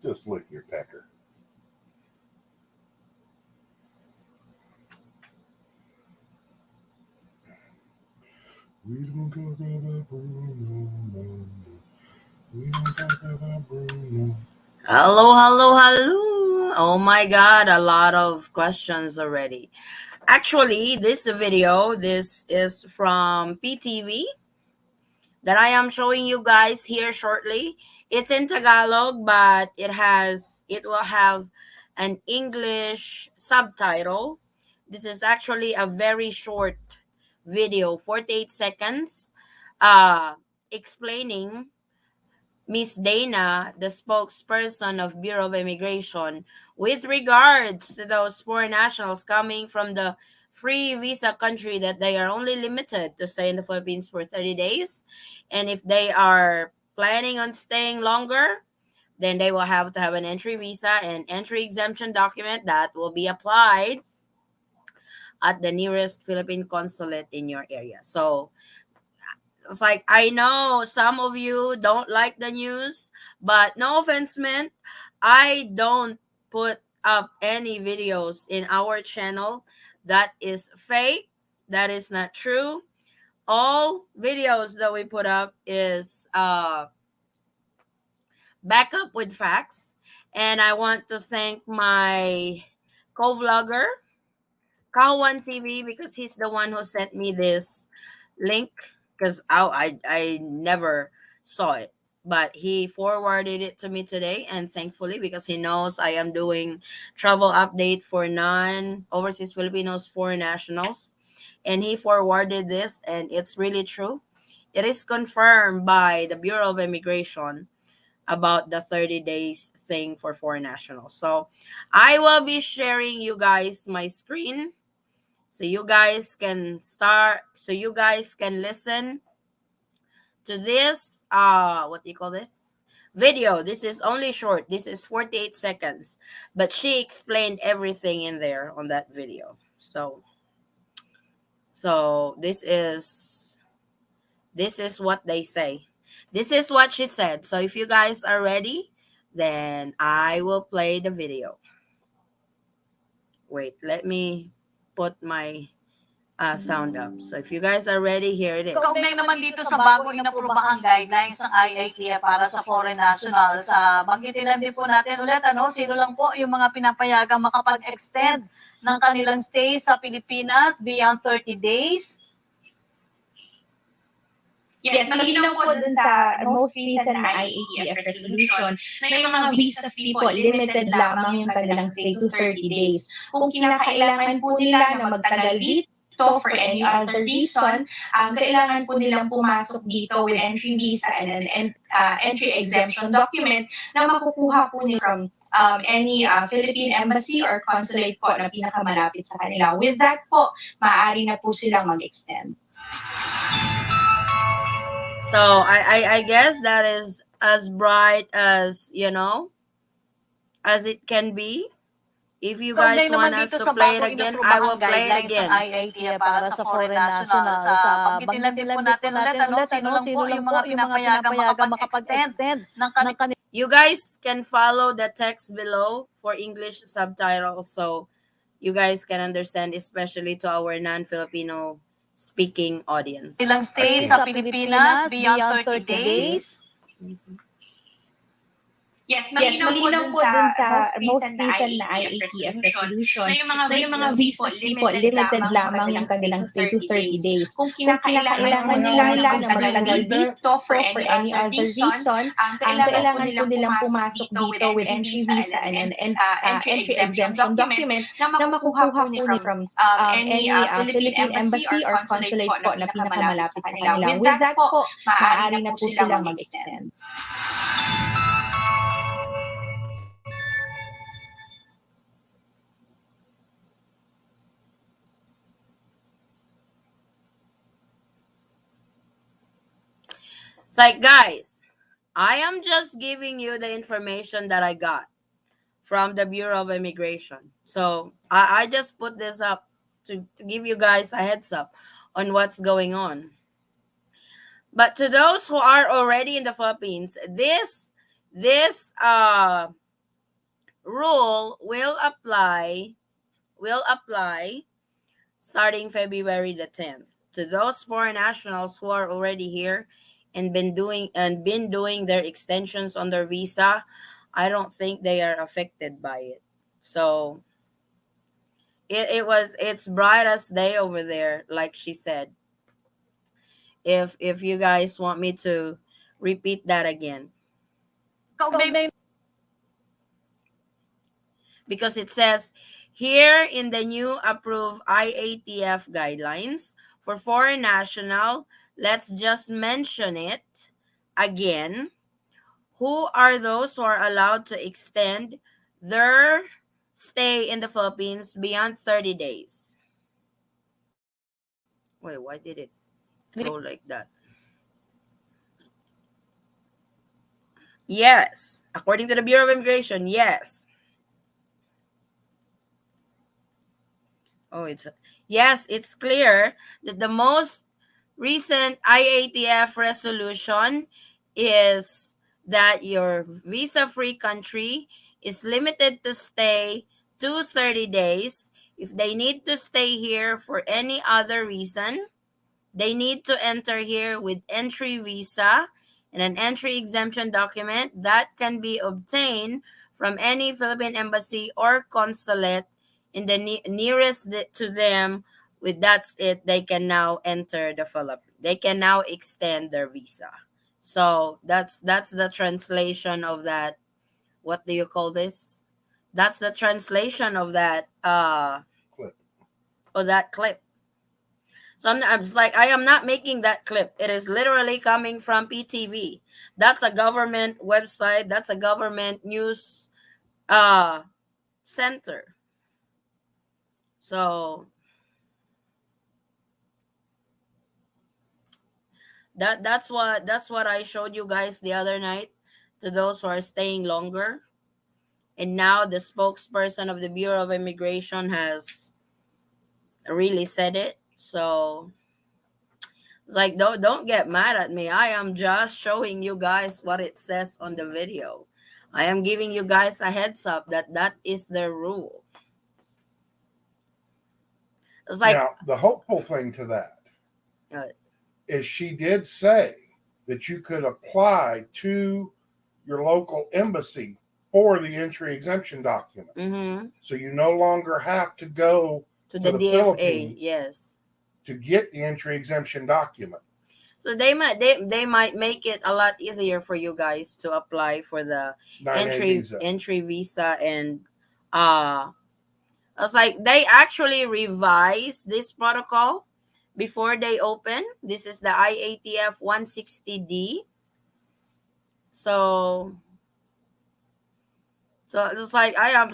Just lick your pecker. We don't talk about Bruno. We don't talk about Bruno. Hello, hello, hello. Oh my god, a lot of questions already. Actually, this video, this is from PTV that I am showing you guys here shortly. It's in Tagalog, but it will have an English subtitle. This is actually a very short video, 48 seconds, uh, explaining Miss Dana, the spokesperson of Bureau of Immigration, with regards to those foreign nationals coming from the free visa country that they are only limited to stay in the Philippines for 30 days. And if they are planning on staying longer, then they will have to have an entry visa and entry exemption document that will be applied at the nearest Philippine consulate in your area. So it's like, I know some of you don't like the news, but no offense meant, I don't put up any videos in our channel that is fake, that is not true. All videos that we put up is back up with facts. And I want to thank my co-vlogger, Kawan TV, because he's the one who sent me this link, because I never saw it, but he forwarded it to me today, and thankfully, because he knows I am doing travel update for non-overseas Filipinos, foreign nationals, and he forwarded this, and it's really true. It is confirmed by the Bureau of Immigration about the 30 days thing for foreign nationals. So I will be sharing you guys my screen so you guys can listen to this what do you call this video. This is only short, this is 48 seconds, but she explained everything in there on that video. So this is what they say, this is what she said. So if you guys are ready, then I will play the video. Wait, let me put my sound up. So if you guys are ready, here it is. Kaugnay naman dito sa bagong inaprobahang guidelines ng IATA para sa foreign nationals, banggitin lang din po natin ulit, sino lang po yung mga pinapayagang makapag-extend ng kanilang stay sa Pilipinas beyond 30 days. Yes, malinaw po dun sa most recent IATF resolution na yung mga visa people, limited lamang yung kanilang stay to 30 days. Kung kinakailangan po nila na magtagal dito for any other reason, kailangan po nilang pumasok dito with entry visa and an entry exemption document na makukuha po nila from any Philippine embassy or consulate po na pinakamalapit sa kanila. With that po, maaari na po silang mag-extend. So I guess that is as bright as, as it can be. If you guys want us to play it again, I will play it again. IATA para sa foreign nationals. Banggitin lang din po natin ulit, sino lang po yung mga pinapayagang makapag-extend ng kanilang. You guys can follow the text below for English subtitles, so you guys can understand, especially to our non-Filipino speaking audience. Ilang stay sa Pilipinas beyond 30 days. Yes, malinaw po dun sa most recent na IATF resolution na yung mga visa people, limited lamang yung kanilang stay to 30 days. Kung kinakailangan nila na magtagal dito for any other reason, kailangan po nilang pumasok dito with entry visa and an entry exemption document na makukuha po nila from any Philippine embassy or consulate po na pinakamalapit sa kanila. With that po, maaari na po silang mag-extend. It's like, guys, I am just giving you the information that I got from the Bureau of Immigration. So I just put this up to give you guys a heads up on what's going on. But to those who are already in the Philippines, this rule will apply starting February the 10th to those foreign nationals who are already here and been doing their extensions on their visa. I don't think they are affected by it. So it's bright as day over there, like she said. If you guys want me to repeat that again, Kaugnay because it says here in the new approved IATF guidelines for foreign national, let's just mention it again. Who are those who are allowed to extend their stay in the Philippines beyond 30 days? Wait, why did it go like that? Yes. According to the Bureau of Immigration, yes. Oh, it's clear that the most recent IATF resolution is that your visa-free country is limited to stay to 30 days. If they need to stay here for any other reason, they need to enter here with entry visa and an entry exemption document that can be obtained from any Philippine embassy or consulate in the nearest to them. With that's it, they can now enter the Philippines. They can now extend their visa. So that's the translation of that. What do you call this? That's the translation of that Clip. of that clip. So I'm just like, I am not making that clip. It is literally coming from PTV. That's a government website. That's a government news uh center. So that's what I showed you guys the other night to those who are staying longer. And now the spokesperson of the Bureau of Immigration has really said it. So it's like, don't get mad at me. I am just showing you guys what it says on the video. I am giving you guys a heads up that that is the rule. It's like, Now, the hopeful thing to that uh, is she did say that you could apply to your local embassy for the entry exemption document. mm-hmm, So you no longer have to go to to the the DFA, Philippines yes. to get the entry exemption document. So they might make it a lot easier for you guys to apply for the 9A visa. entry visa. And I was like, they actually revised this protocol before they open. This is the IATF 160D. So it's like, I am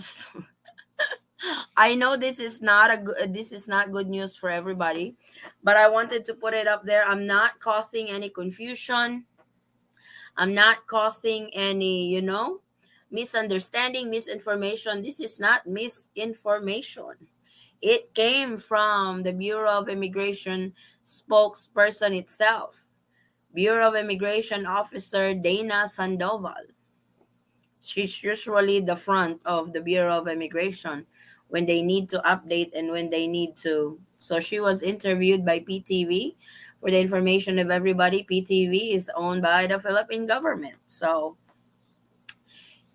I know this is not good news for everybody, but I wanted to put it up there. I'm not causing any confusion. I'm not causing any, misunderstanding, misinformation. This is not misinformation. It came from the Bureau of Immigration spokesperson itself, Bureau of Immigration Officer Dana Sandoval. She's usually the front of the Bureau of Immigration when they need to update and when they need to. So she was interviewed by PTV. For the information of everybody, PTV is owned by the Philippine government. So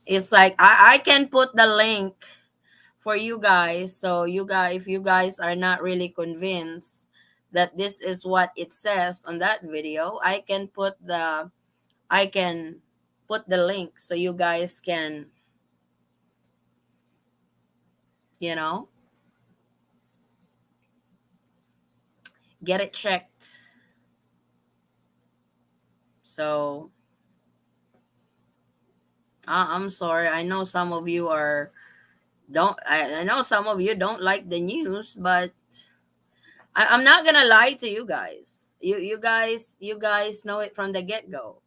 it's like, I can put the link for you guys. So if you guys are not really convinced that this is what it says on that video, I can put the link so you guys can, you know, get it checked. So I'm sorry. I know some of you I know some of you don't like the news, but I'm not gonna lie to you guys. You guys know it from the get go.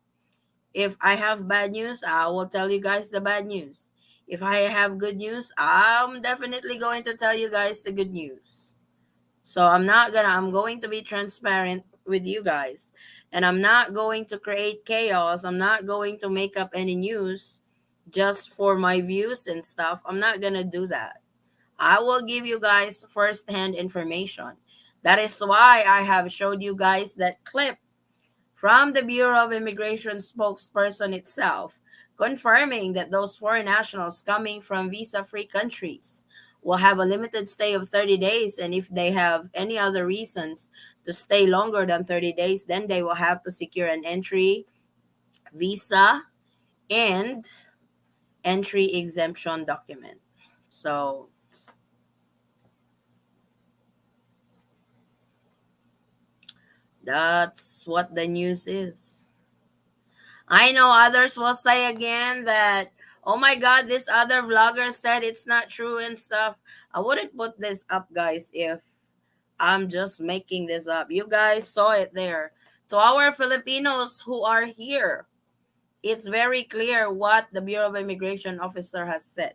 If I have bad news, I will tell you guys the bad news. If I have good news, I'm definitely going to tell you guys the good news. So I'm going to be transparent with you guys. And I'm not going to create chaos. I'm not going to make up any news just for my views and stuff. I'm not gonna do that. I will give you guys first-hand information. That is why I have showed you guys that clip from the Bureau of Immigration spokesperson itself, confirming that those foreign nationals coming from visa-free countries will have a limited stay of 30 days, and if they have any other reasons to stay longer than 30 days, then they will have to secure an entry visa and entry exemption document. So that's what the news is. I know others will say again that, oh my God, this other vlogger said it's not true and stuff. I wouldn't put this up, guys, if I'm just making this up. You guys saw it there. To our Filipinos who are here, it's very clear what the Bureau of Immigration officer has said.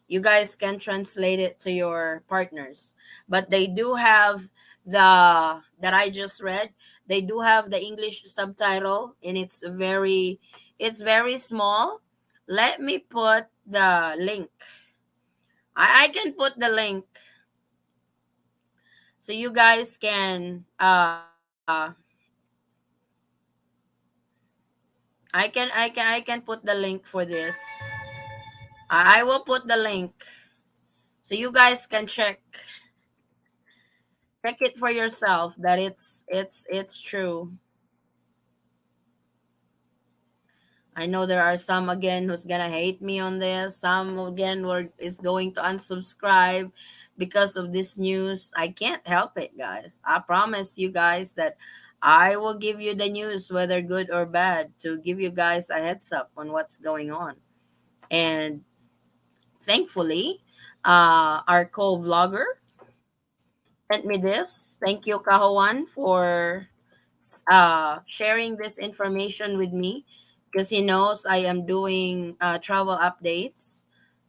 You guys can translate it to your partners, but they do have the that I just read, they do have the English subtitle, and it's very small. Let me put the link. I can put the link so you guys can I can put the link for this. I will put the link so you guys can check it for yourself that it's true. I know there are some again who's gonna hate me on this. Some again is going to unsubscribe because of this news. I can't help it, guys. I promise you guys that I will give you the news, whether good or bad, to give you guys a heads up on what's going on. And thankfully, our co-vlogger sent me this. Thank you, Kahawan, for sharing this information with me, because he knows I am doing travel updates.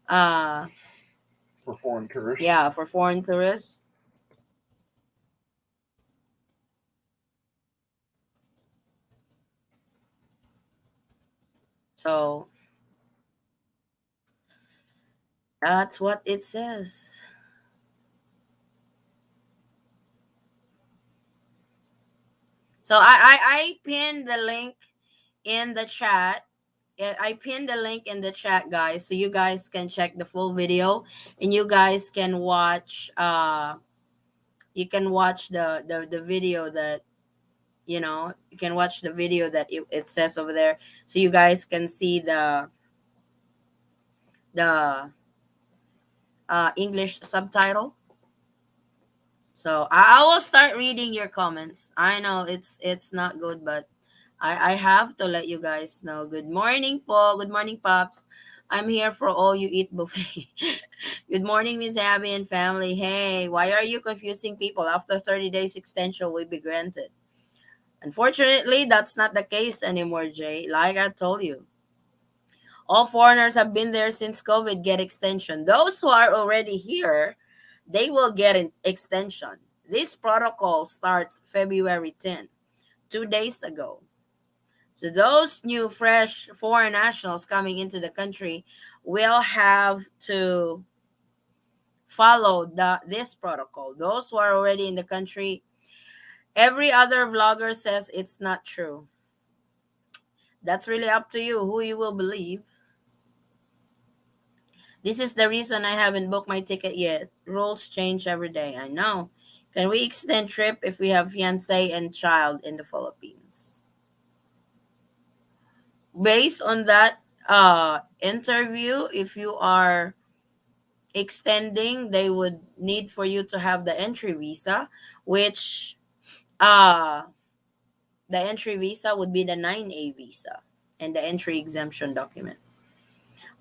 Uh, For foreign tourists. yeah, for foreign tourists. So that's what it says. So I pinned the link in the chat. I pinned the link in the chat, guys, so you guys can check the full video, and you guys can watch the video that you can watch the video that it says over there, so you guys can see the English subtitle. So I will start reading your comments. I know it's not good, but I have to let you guys know. Good morning, Paul. Good morning, Pops. I'm here for all you eat buffet. Good morning, Miss Abby and family. Hey, why are you confusing people? After 30 days extension will be granted. Unfortunately, that's not the case anymore, Jay. Like I told you, all foreigners have been there since COVID get extension. Those who are already here, they will get an extension. This protocol starts February 10, 2 days ago. So those new, fresh foreign nationals coming into the country will have to follow this protocol. Those who are already in the country, every other vlogger says it's not true. That's really up to you who you will believe. This is the reason I haven't booked my ticket yet. Rules change every day. I know. Can we extend trip if we have fiance and child in the Philippines? Based on that interview, if you are extending, they would need for you to have the entry visa, which uh the entry visa would be the 9A visa and the entry exemption document.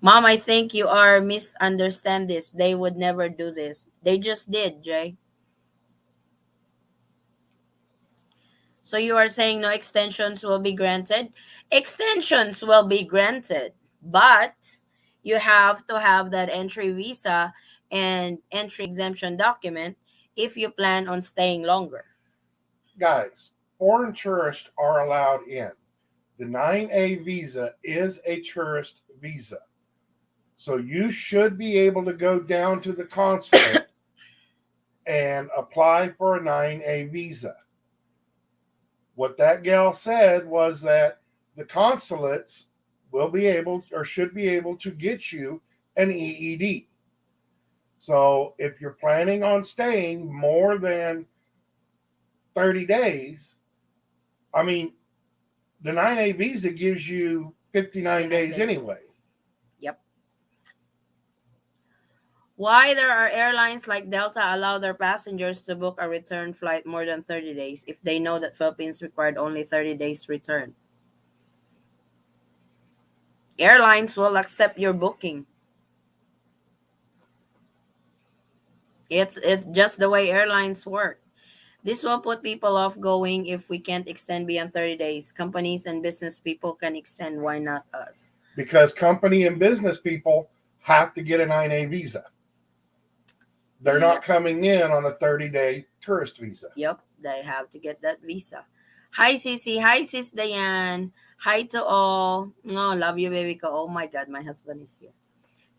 Mom, I think you are misunderstand this. They would never do this. They just did, Jay. So you are saying no extensions will be granted? Extensions will be granted, but you have to have that entry visa and entry exemption document if you plan on staying longer. Guys, foreign tourists are allowed in. The 9A visa is a tourist visa. So you should be able to go down to the consulate and apply for a 9A visa. What that gal said was that the consulates will be able or should be able to get you an EED. So if you're planning on staying more than 30 days, I mean, the 9A visa gives you 59 days anyway. Yep. Why there are airlines like Delta allow their passengers to book a return flight more than 30 days if they know that Philippines required only 30 days return? Airlines will accept your booking. It's just the way airlines work. This will put people off going if we can't extend beyond 30 days. Companies and business people can extend. Why not us? Because company and business people have to get a 9A visa. They're not coming in on a 30-day tourist visa. Yep, they have to get that visa. Hi, Sisi. Hi, Sis Diane. Hi to all. Oh, love you, baby ko. Oh my God, my husband is here.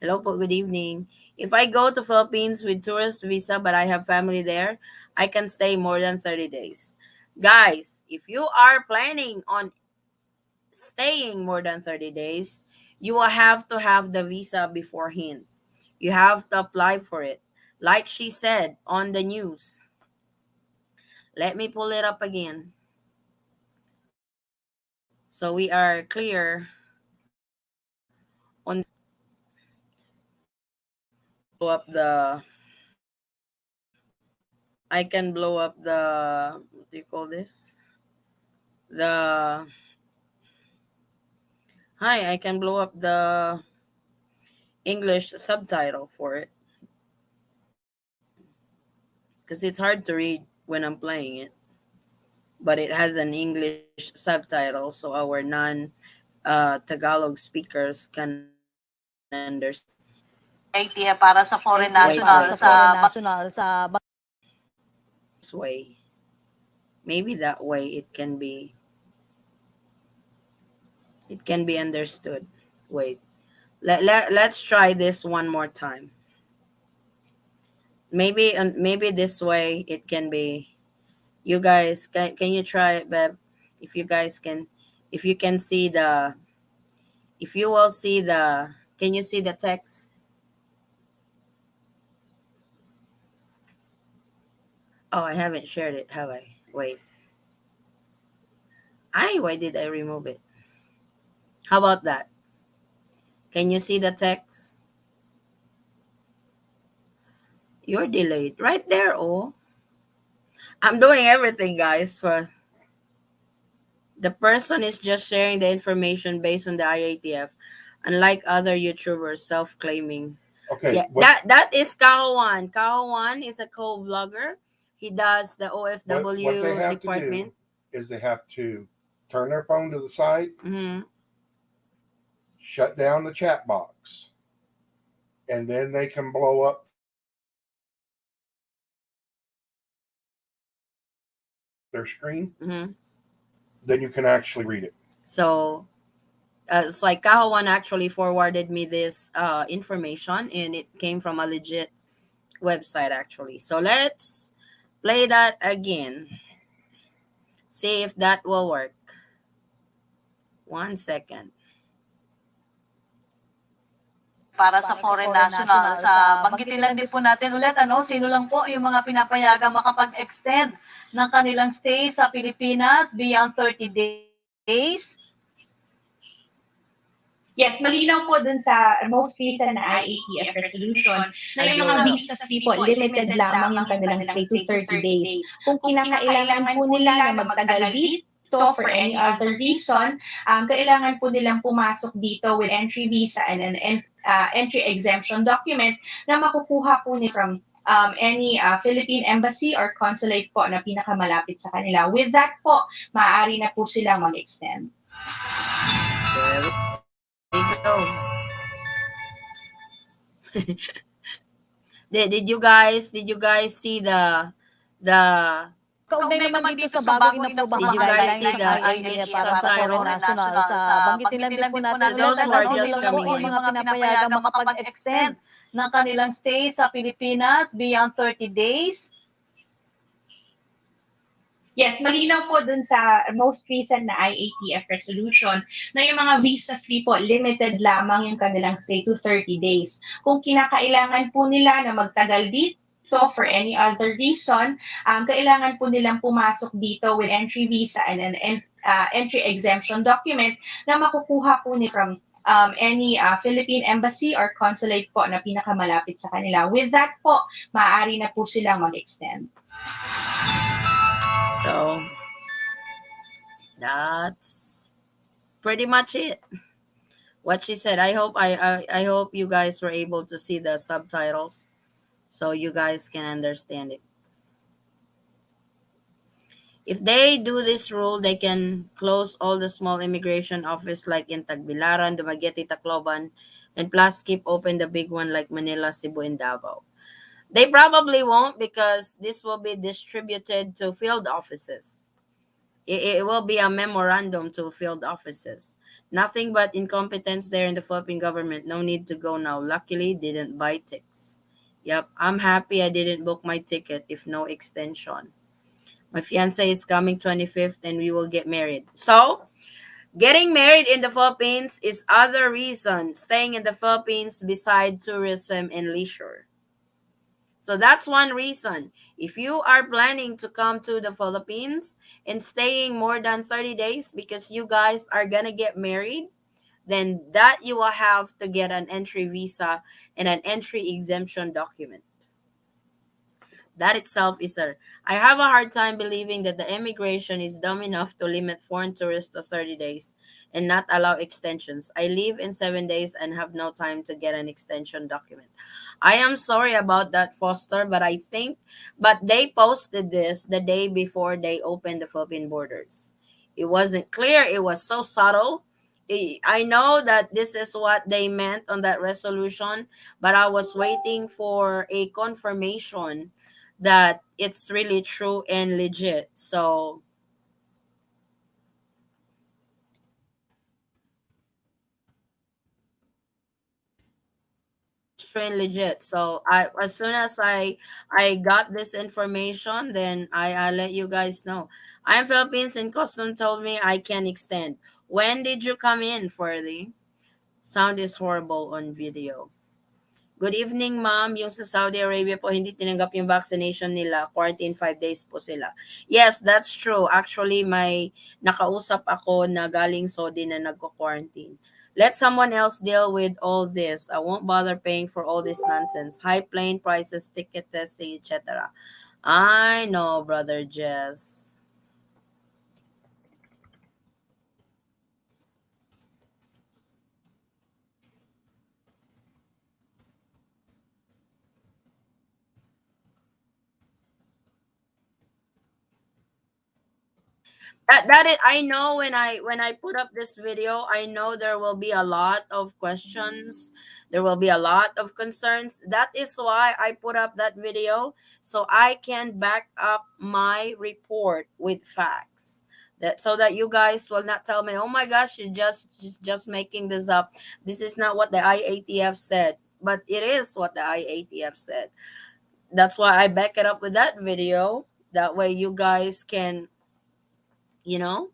Hello po, good evening. If I go to Philippines with tourist visa but I have family there, I can stay more than 30 days. Guys, if you are planning on staying more than 30 days, you will have to have the visa beforehand. You have to apply for it. Like she said on the news. Let me pull it up again. So we are clear on blow up the I can blow up the what do you call this? The Hi, I can blow up the English subtitle for it. Because it's hard to read when I'm playing it. But it has an English subtitle so our non Tagalog speakers can understand. idea para sa foreign national sa This way. Maybe that way it can be understood. Wait. Let's try this one more time. Maybe this way it can be. You guys can you try it, Beb? If you guys can, if you can see the, if you will see the, can you see the text? Oh, I haven't shared it, have I? Wait. Why did I remove it? How about that? Can you see the text? You're delayed. Right there, oh. I'm doing everything, guys. For the person is just sharing the information based on the IATF, unlike other YouTubers self-claiming. Okay. Yeah, that is Kawan. Kawan is a co-vlogger. He does the OFW what they have department. to do is they have to turn their phone to the side, shut down the chat box, and then they can blow up their screen. Then you can actually read it. So it's like Kawan actually forwarded me this information, and it came from a legit website actually. So let's play that again. See if that will work. 1 second. para sa foreign national. Banggitin lang din po natin ulit, sino lang po yung mga pinapayagang makapag-extend ng kanilang stay sa Pilipinas beyond 30 days. Yes, malinaw po dun sa most recent na IATF resolution na yung mga visa people, limited lamang yung kanilang stay to 30 days. Kung kinakailangan po nila na magtagal dito for any other reason, kailangan po nilang pumasok dito with entry visa and an entry exemption document na makukuha po nila from any Philippine embassy or consulate po na pinakamalapit sa kanila. With that po, maaari na po silang mag-extend. There we go. did you guys see the Kaugnay naman dito sa bagong inaprobahang Did you guys guidelines see ng the IATA English para sa foreign subtitle? nationals, banggitin lang din po natin To those who are sino just lang po coming yung in. mga pinapayagang makapag-extend ng kanilang stay sa Pilipinas beyond 30 days. Yes, malinaw po dun sa most recent na IATF resolution na yung mga visa-free po, limited lamang yung kanilang stay to 30 days. Kung kinakailangan po nila na magtagal dito for any other reason, kailangan po nilang pumasok dito with entry visa and an entry exemption document na makukuha po nila from any Philippine embassy or consulate po na pinakamalapit sa kanila. With that po, maaari na po silang mag-extend. So that's pretty much it. What she said. I hope you guys were able to see the subtitles so you guys can understand it. If they do this rule, they can close all the small immigration office like in Tagbilaran, Dumaguete, Tacloban, and plus keep open the big one like Manila, Cebu, and Davao. They probably won't because this will be distributed to field offices. It will be a memorandum to field offices. Nothing but incompetence there in the Philippine government. No need to go now. Luckily, didn't buy tickets. Yep, I'm happy I didn't book my ticket if no extension. My fiance is coming 25th and we will get married. So, getting married in the Philippines is other reason staying in the Philippines beside tourism and leisure. So that's one reason. If you are planning to come to the Philippines and staying more than 30 days because you guys are going to get married, then that you will have to get an entry visa and an entry exemption document. That itself is I have a hard time believing that the immigration is dumb enough to limit foreign tourists to 30 days and not allow extensions. I leave in 7 days and have no time to get an extension document. I am sorry about that, Foster, but they posted this the day before they opened the Philippine borders. It wasn't clear. It was so subtle. I know that this is what they meant on that resolution, but I was waiting for a confirmation that it's really true and legit. So true and legit. So as soon as I got this information, then I let you guys know. I'm Philippines and Custom told me I can extend. When did you come in for the sound is horrible on video? Good evening, ma'am. Yung sa Saudi Arabia po, hindi tinanggap yung vaccination nila. Quarantine 5 days po sila. Yes, that's true. Actually, may nakausap ako na galing Saudi na nagko-quarantine. Let someone else deal with all this. I won't bother paying for all this nonsense. High plane prices, ticket testing, etc. I know, Brother Jess. That is, I know when I put up this video, I know there will be a lot of questions, there will be a lot of concerns. That is why I put up that video so I can back up my report with facts. That so that you guys will not tell me, oh my gosh, you're just making this up. This is not what the IATF said, but it is what the IATF said. That's why I back it up with that video. That way you guys can, you know,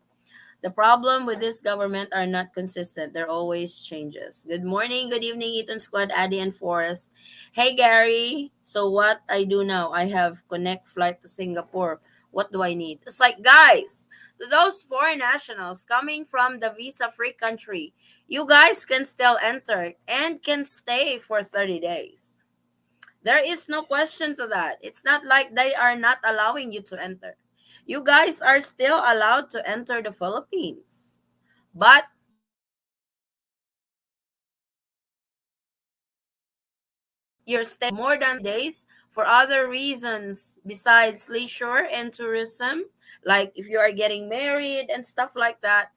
the problem with this government are not consistent. There always changes. Good morning, good evening, Eaton Squad, Addy and Forrest. Hey, Gary. So what I do now, I have connect flight to Singapore. What do I need? It's like, guys, to those foreign nationals coming from the visa-free country, you guys can still enter and can stay for 30 days. There is no question to that. It's not like they are not allowing you to enter. You guys are still allowed to enter the Philippines. But you're staying more than days for other reasons besides leisure and tourism, like if you are getting married and stuff like that,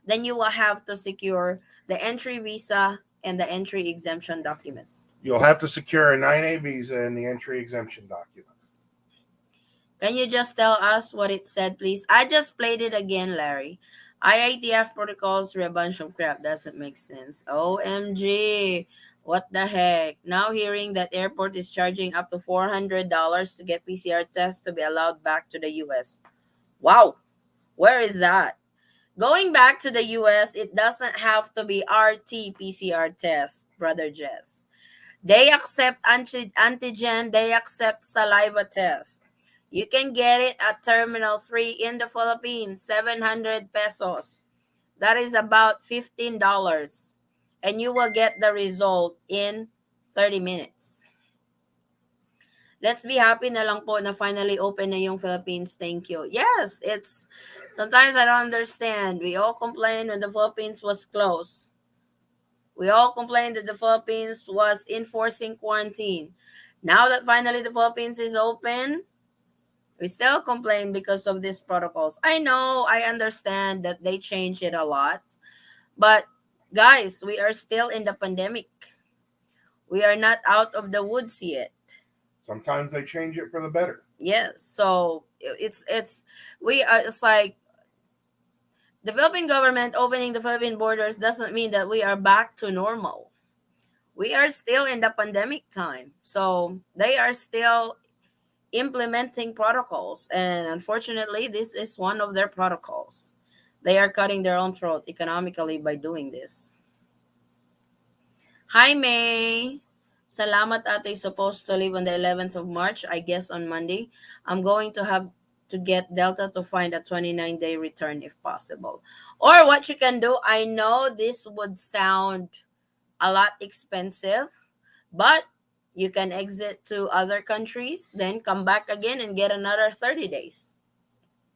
then you will have to secure the entry visa and the entry exemption document. You'll have to secure a 9A visa and the entry exemption document. Can you just tell us what it said, please? I just played it again, Larry. IITF protocols were a bunch of crap. Doesn't make sense. OMG. What the heck? Now hearing that airport is charging up to $400 to get PCR tests to be allowed back to the US. Wow. Where is that? Going back to the US, it doesn't have to be RT-PCR test, Brother Jess. They accept antigen, they accept saliva test. You can get it at Terminal 3 in the Philippines, 700 pesos. That is about $15. And you will get the result in 30 minutes. Let's be happy na lang po na finally open na yung Philippines. Thank you. Yes, it's sometimes I don't understand. We all complained when the Philippines was closed. We all complained that the Philippines was enforcing quarantine. Now that finally the Philippines is open, we still complain because of these protocols. I know, I understand that they change it a lot. But guys, we are still in the pandemic. We are not out of the woods yet. Sometimes they change it for the better. Yes, so it's like the Philippine government opening the Philippine borders doesn't mean that we are back to normal. We are still in the pandemic time. So they are still implementing protocols. And unfortunately, this is one of their protocols. They are cutting their own throat economically by doing this. Hi, May. Salamat, ate. Supposed to leave on the 11th of March, I guess on Monday. I'm going to have to get Delta to find a 29-day return if possible. Or what you can do, I know this would sound a lot expensive, but you can exit to other countries, then come back again and get another 30 days.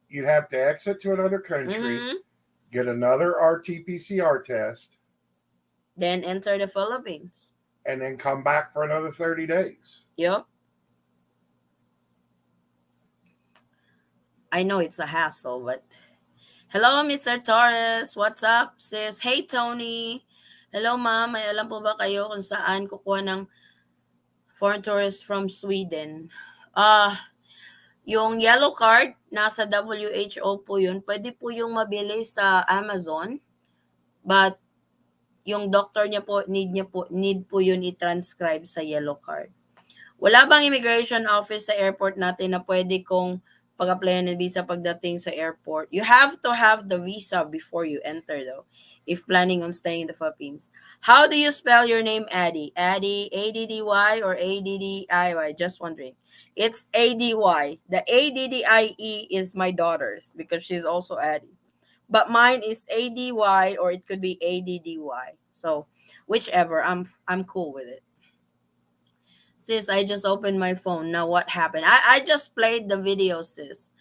You'd have to exit to another country, get another RT-PCR test, then enter the Philippines. And then come back for another 30 days. Yep. I know it's a hassle, but... Hello, Mr. Torres. What's up, sis? Hey, Tony. Hello, ma'am. May alam po ba kayo kung saan kukuha ng foreign tourists from Sweden? Yung yellow card, nasa WHO po yun. Pwede po yung mabili sa Amazon. But yung doctor niya po, need po yun i-transcribe sa yellow card. Wala bang immigration office sa airport natin na pwede kong pag-applyan ng visa pagdating sa airport? You have to have the visa before you enter though, if planning on staying in the Philippines. How do you spell your name, Addie? Addie, A-D-D-Y or A-D-D-I-Y? Just wondering. It's A-D-Y. The A-D-D-I-E is my daughter's because she's also Addie. But mine is A-D-Y or it could be A-D-D-Y. So whichever, I'm cool with it. Sis, I just opened my phone. Now what happened? I just played the video, sis.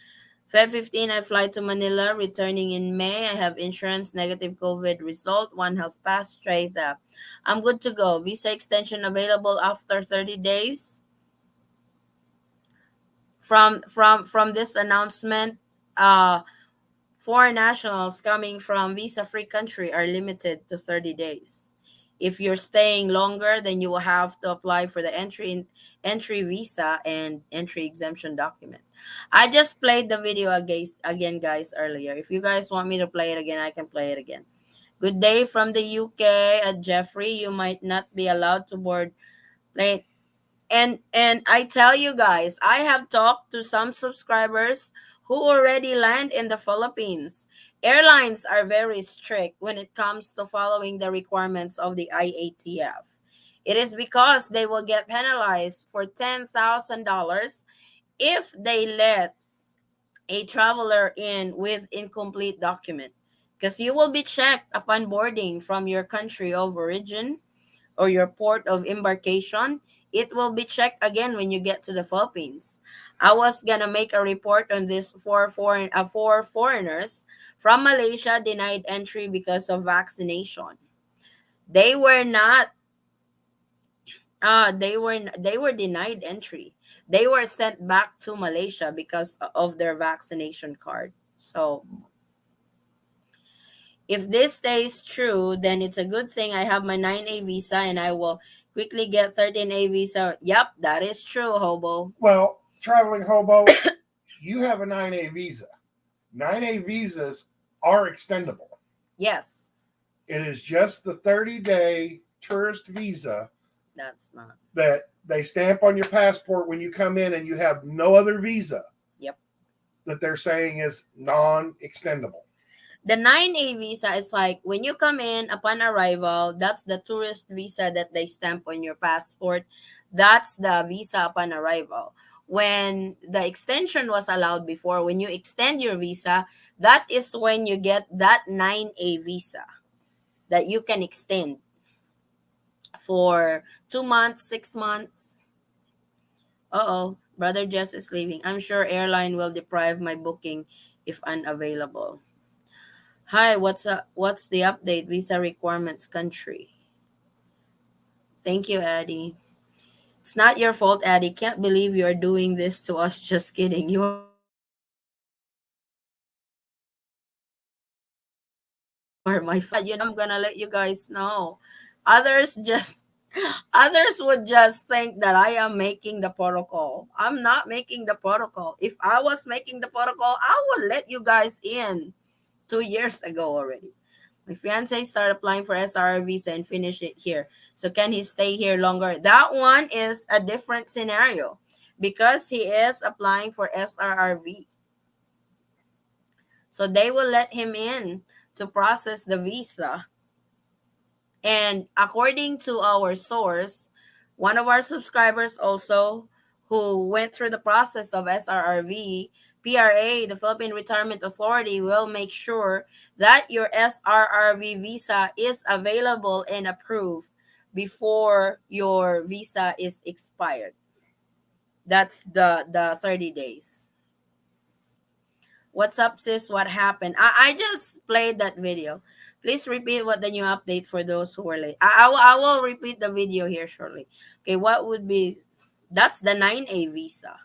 Feb 15, I fly to Manila, returning in May. I have insurance, negative COVID result, One Health Pass, trace app. I'm good to go. Visa extension available after 30 days. From this announcement, foreign nationals coming from visa-free country are limited to 30 days. If you're staying longer, then you will have to apply for the entry visa and entry exemption document. I just played the video again, guys, earlier. If you guys want me to play it again, I can play it again. Good day from the UK. Jeffrey, you might not be allowed to board plane. And I tell you guys, I have talked to some subscribers who already land in the Philippines. Airlines are very strict when it comes to following the requirements of the IATF. It is because they will get penalized for $10,000 if they let a traveler in with incomplete document. Because you will be checked upon boarding from your country of origin or your port of embarkation. It will be checked again when you get to the Philippines. I was gonna make a report on this four foreigners from Malaysia denied entry because of vaccination. They were not. They were denied entry. They were sent back to Malaysia because of their vaccination card. So, if this stays true, then it's a good thing I have my 9A visa and I will quickly get 13A visa. Yep, that is true, Hobo. Well, traveling hobo, you have a 9A visa. 9A visas are extendable. Yes, It is just the 30-day tourist visa that's not. that they stamp on your passport when you come in and you have no other visa. Yep. That they're saying is non-extendable. The 9A visa is like when you come in upon arrival, that's the tourist visa that they stamp on your passport. That's the visa upon arrival. When the extension was allowed before, when you extend your visa, that is when you get that 9A visa that you can extend for 2 months, 6 months. Uh-oh, Brother Jess is leaving. I'm sure airline will deprive my booking if unavailable. Hi, what's the update? Visa requirements country. Thank you, Addie. It's not your fault, Addie. Can't believe you're doing this to us. Just kidding. You are my family. I'm gonna let you guys know. Others just others would just think that I am making the protocol. I'm not making the protocol. If I was making the protocol, I would let you guys in 2 years ago already. My fiance started applying for SRR visa and finish it here. So can he stay here longer? That one is a different scenario because he is applying for SRRV. So they will let him in to process the visa. And according to our source, one of our subscribers also who went through the process of SRRV, PRA, the Philippine Retirement Authority, will make sure that your SRRV visa is available and approved before your visa is expired. That's the 30 days. What's up, sis? What happened? I just played that video. Please repeat what the new update for those who were late. I will repeat the video here shortly. Okay, what would be... That's the 9A visa.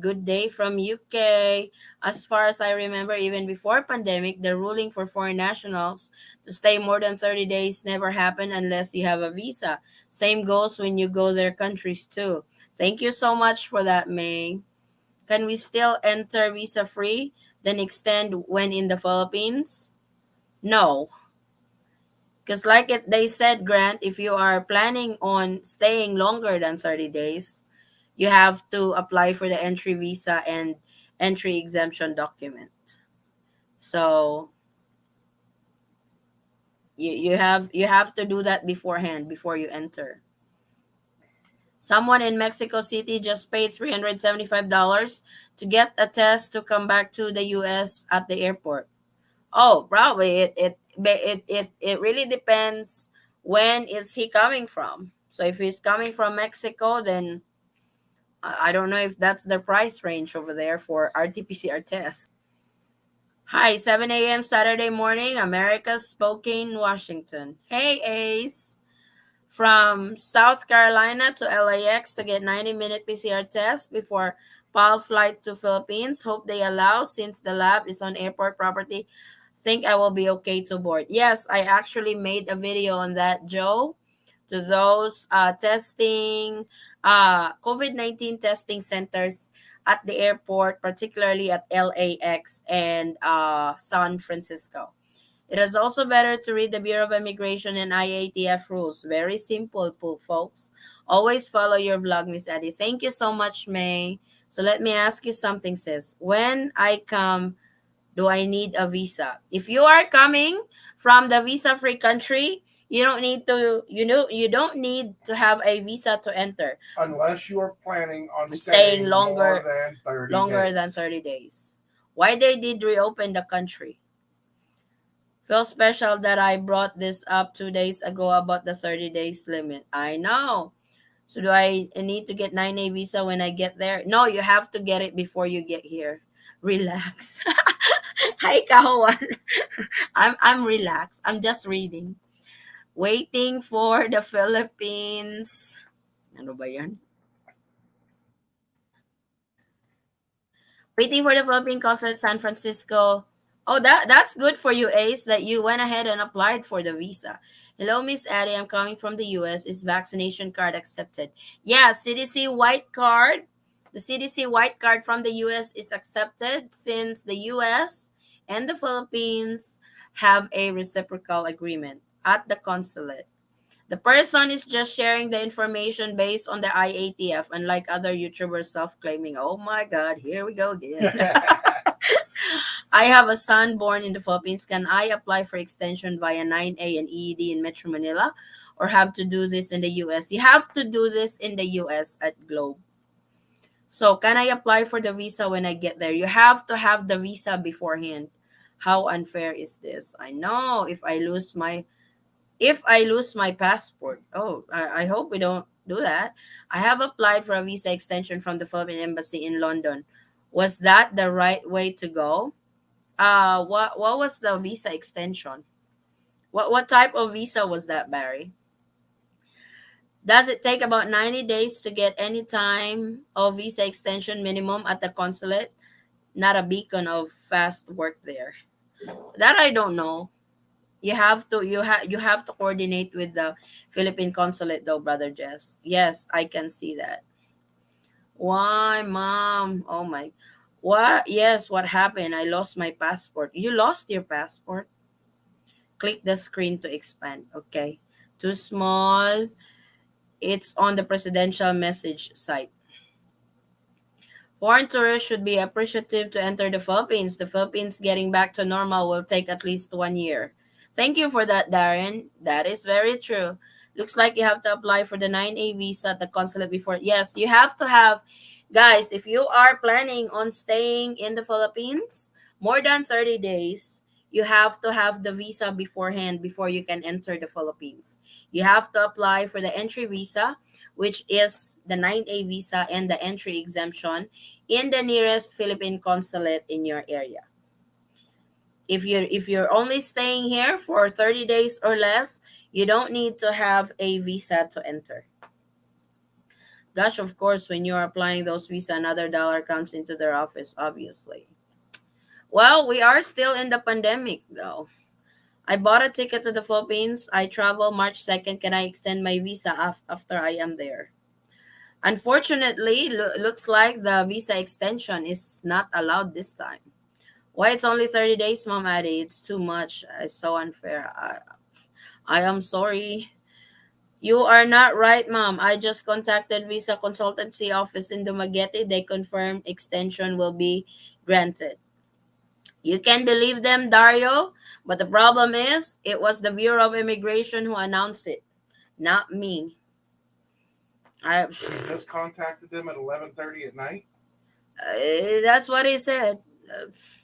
Good day from UK. As far as I remember, even before pandemic, the ruling for foreign nationals to stay more than 30 days never happened unless you have a visa. Same goes when you go their countries too. Thank you so much for that, May. Can we still enter visa free, then extend when in the Philippines? No. Because they said, Grant, if you are planning on staying longer than 30 days, you have to apply for the entry visa and entry exemption document. So you have to do that beforehand before you enter. Someone in Mexico City just paid $375 to get a test to come back to the US at the airport. Oh, probably it really depends when is he coming from. So if he's coming from Mexico, then I don't know if that's the price range over there for RT-PCR tests. Hi, 7 a.m. Saturday morning, America, Spokane, Washington. Hey, Ace. From South Carolina to LAX to get 90-minute PCR test before PAL flight to Philippines. Hope they allow since the lab is on airport property. Think I will be okay to board. Yes, I actually made a video on that, Joe, to those testing COVID-19 testing centers at the airport, particularly at LAX and San Francisco. It is also better to read the Bureau of Immigration and IATF rules. Very simple, folks. Always follow your vlog, Miss Addie. Thank you so much, May. So let me ask you something, sis. When I come, do I need a visa? If you are coming from the visa-free country, you don't need to have a visa to enter Unless you are planning on staying longer than 30 days. Why they did reopen the country? Feel special that I brought this up 2 days ago about the 30 days limit. I know. So do I need to get 9A visa when I get there? No, you have to get it before you get here. Relax. Hi, Kawan. I'm relaxed. I'm just reading. Waiting for the Philippines. Ano ba yan? Waiting for the Philippine consulate San Francisco. Oh, that's good for you, Ace, that you went ahead and applied for the visa. Hello, Miss Addie. I'm coming from the US. Is vaccination card accepted? Yeah, CDC white card The CDC white card from the US is accepted since the US and the Philippines have a reciprocal agreement at the consulate. The person is just sharing the information based on the IATF, unlike other YouTubers self-claiming, oh my God, here we go again. I have a son born in the Philippines. Can I apply for extension via 9A and EED in Metro Manila or have to do this in the US? You have to do this in the US at Globe. So can I apply for the visa when I get there? You have to have the visa beforehand. How unfair is this? I know if I lose my passport. Oh, I hope we don't do that. I have applied for a visa extension from the Philippine Embassy in London. Was that the right way to go? What was the visa extension? What type of visa was that, Barry? Does it take about 90 days to get any time of visa extension minimum at the consulate? Not a beacon of fast work there. That I don't know. You have to coordinate with the Philippine consulate though, brother Jess. Yes, I can see that. Why, mom? Oh my. What? Yes, what happened? I lost my passport. You lost your passport? Click the screen to expand. Okay. Too small. It's on the presidential message site. Foreign tourists should be appreciative to enter the Philippines. The Philippines getting back to normal will take at least 1 year. Thank you for that, Darren. That is very true. Looks like you have to apply for the 9A visa at the consulate before. Yes, you have to have, guys, if you are planning on staying in the Philippines more than 30 days, you have to have the visa beforehand before you can enter the Philippines. You have to apply for the entry visa, which is the 9A visa and the entry exemption in the nearest Philippine consulate in your area. If you're only staying here for 30 days or less, you don't need to have a visa to enter. Gosh, of course, when you're applying those visa, another dollar comes into their office, obviously. Well, we are still in the pandemic, though. I bought a ticket to the Philippines. I travel March 2nd. Can I extend my visa after I am there? Unfortunately, looks like the visa extension is not allowed this time. Why it's only 30 days, Mom Addie? It's too much. It's so unfair. I am sorry. You are not right, Mom. I just contacted Visa Consultancy Office in Dumaguete. They confirmed extension will be granted. You can believe them, Dario, but the problem is it was the Bureau of Immigration who announced it, not me. I You just contacted them at 11:30 at night. That's what he said.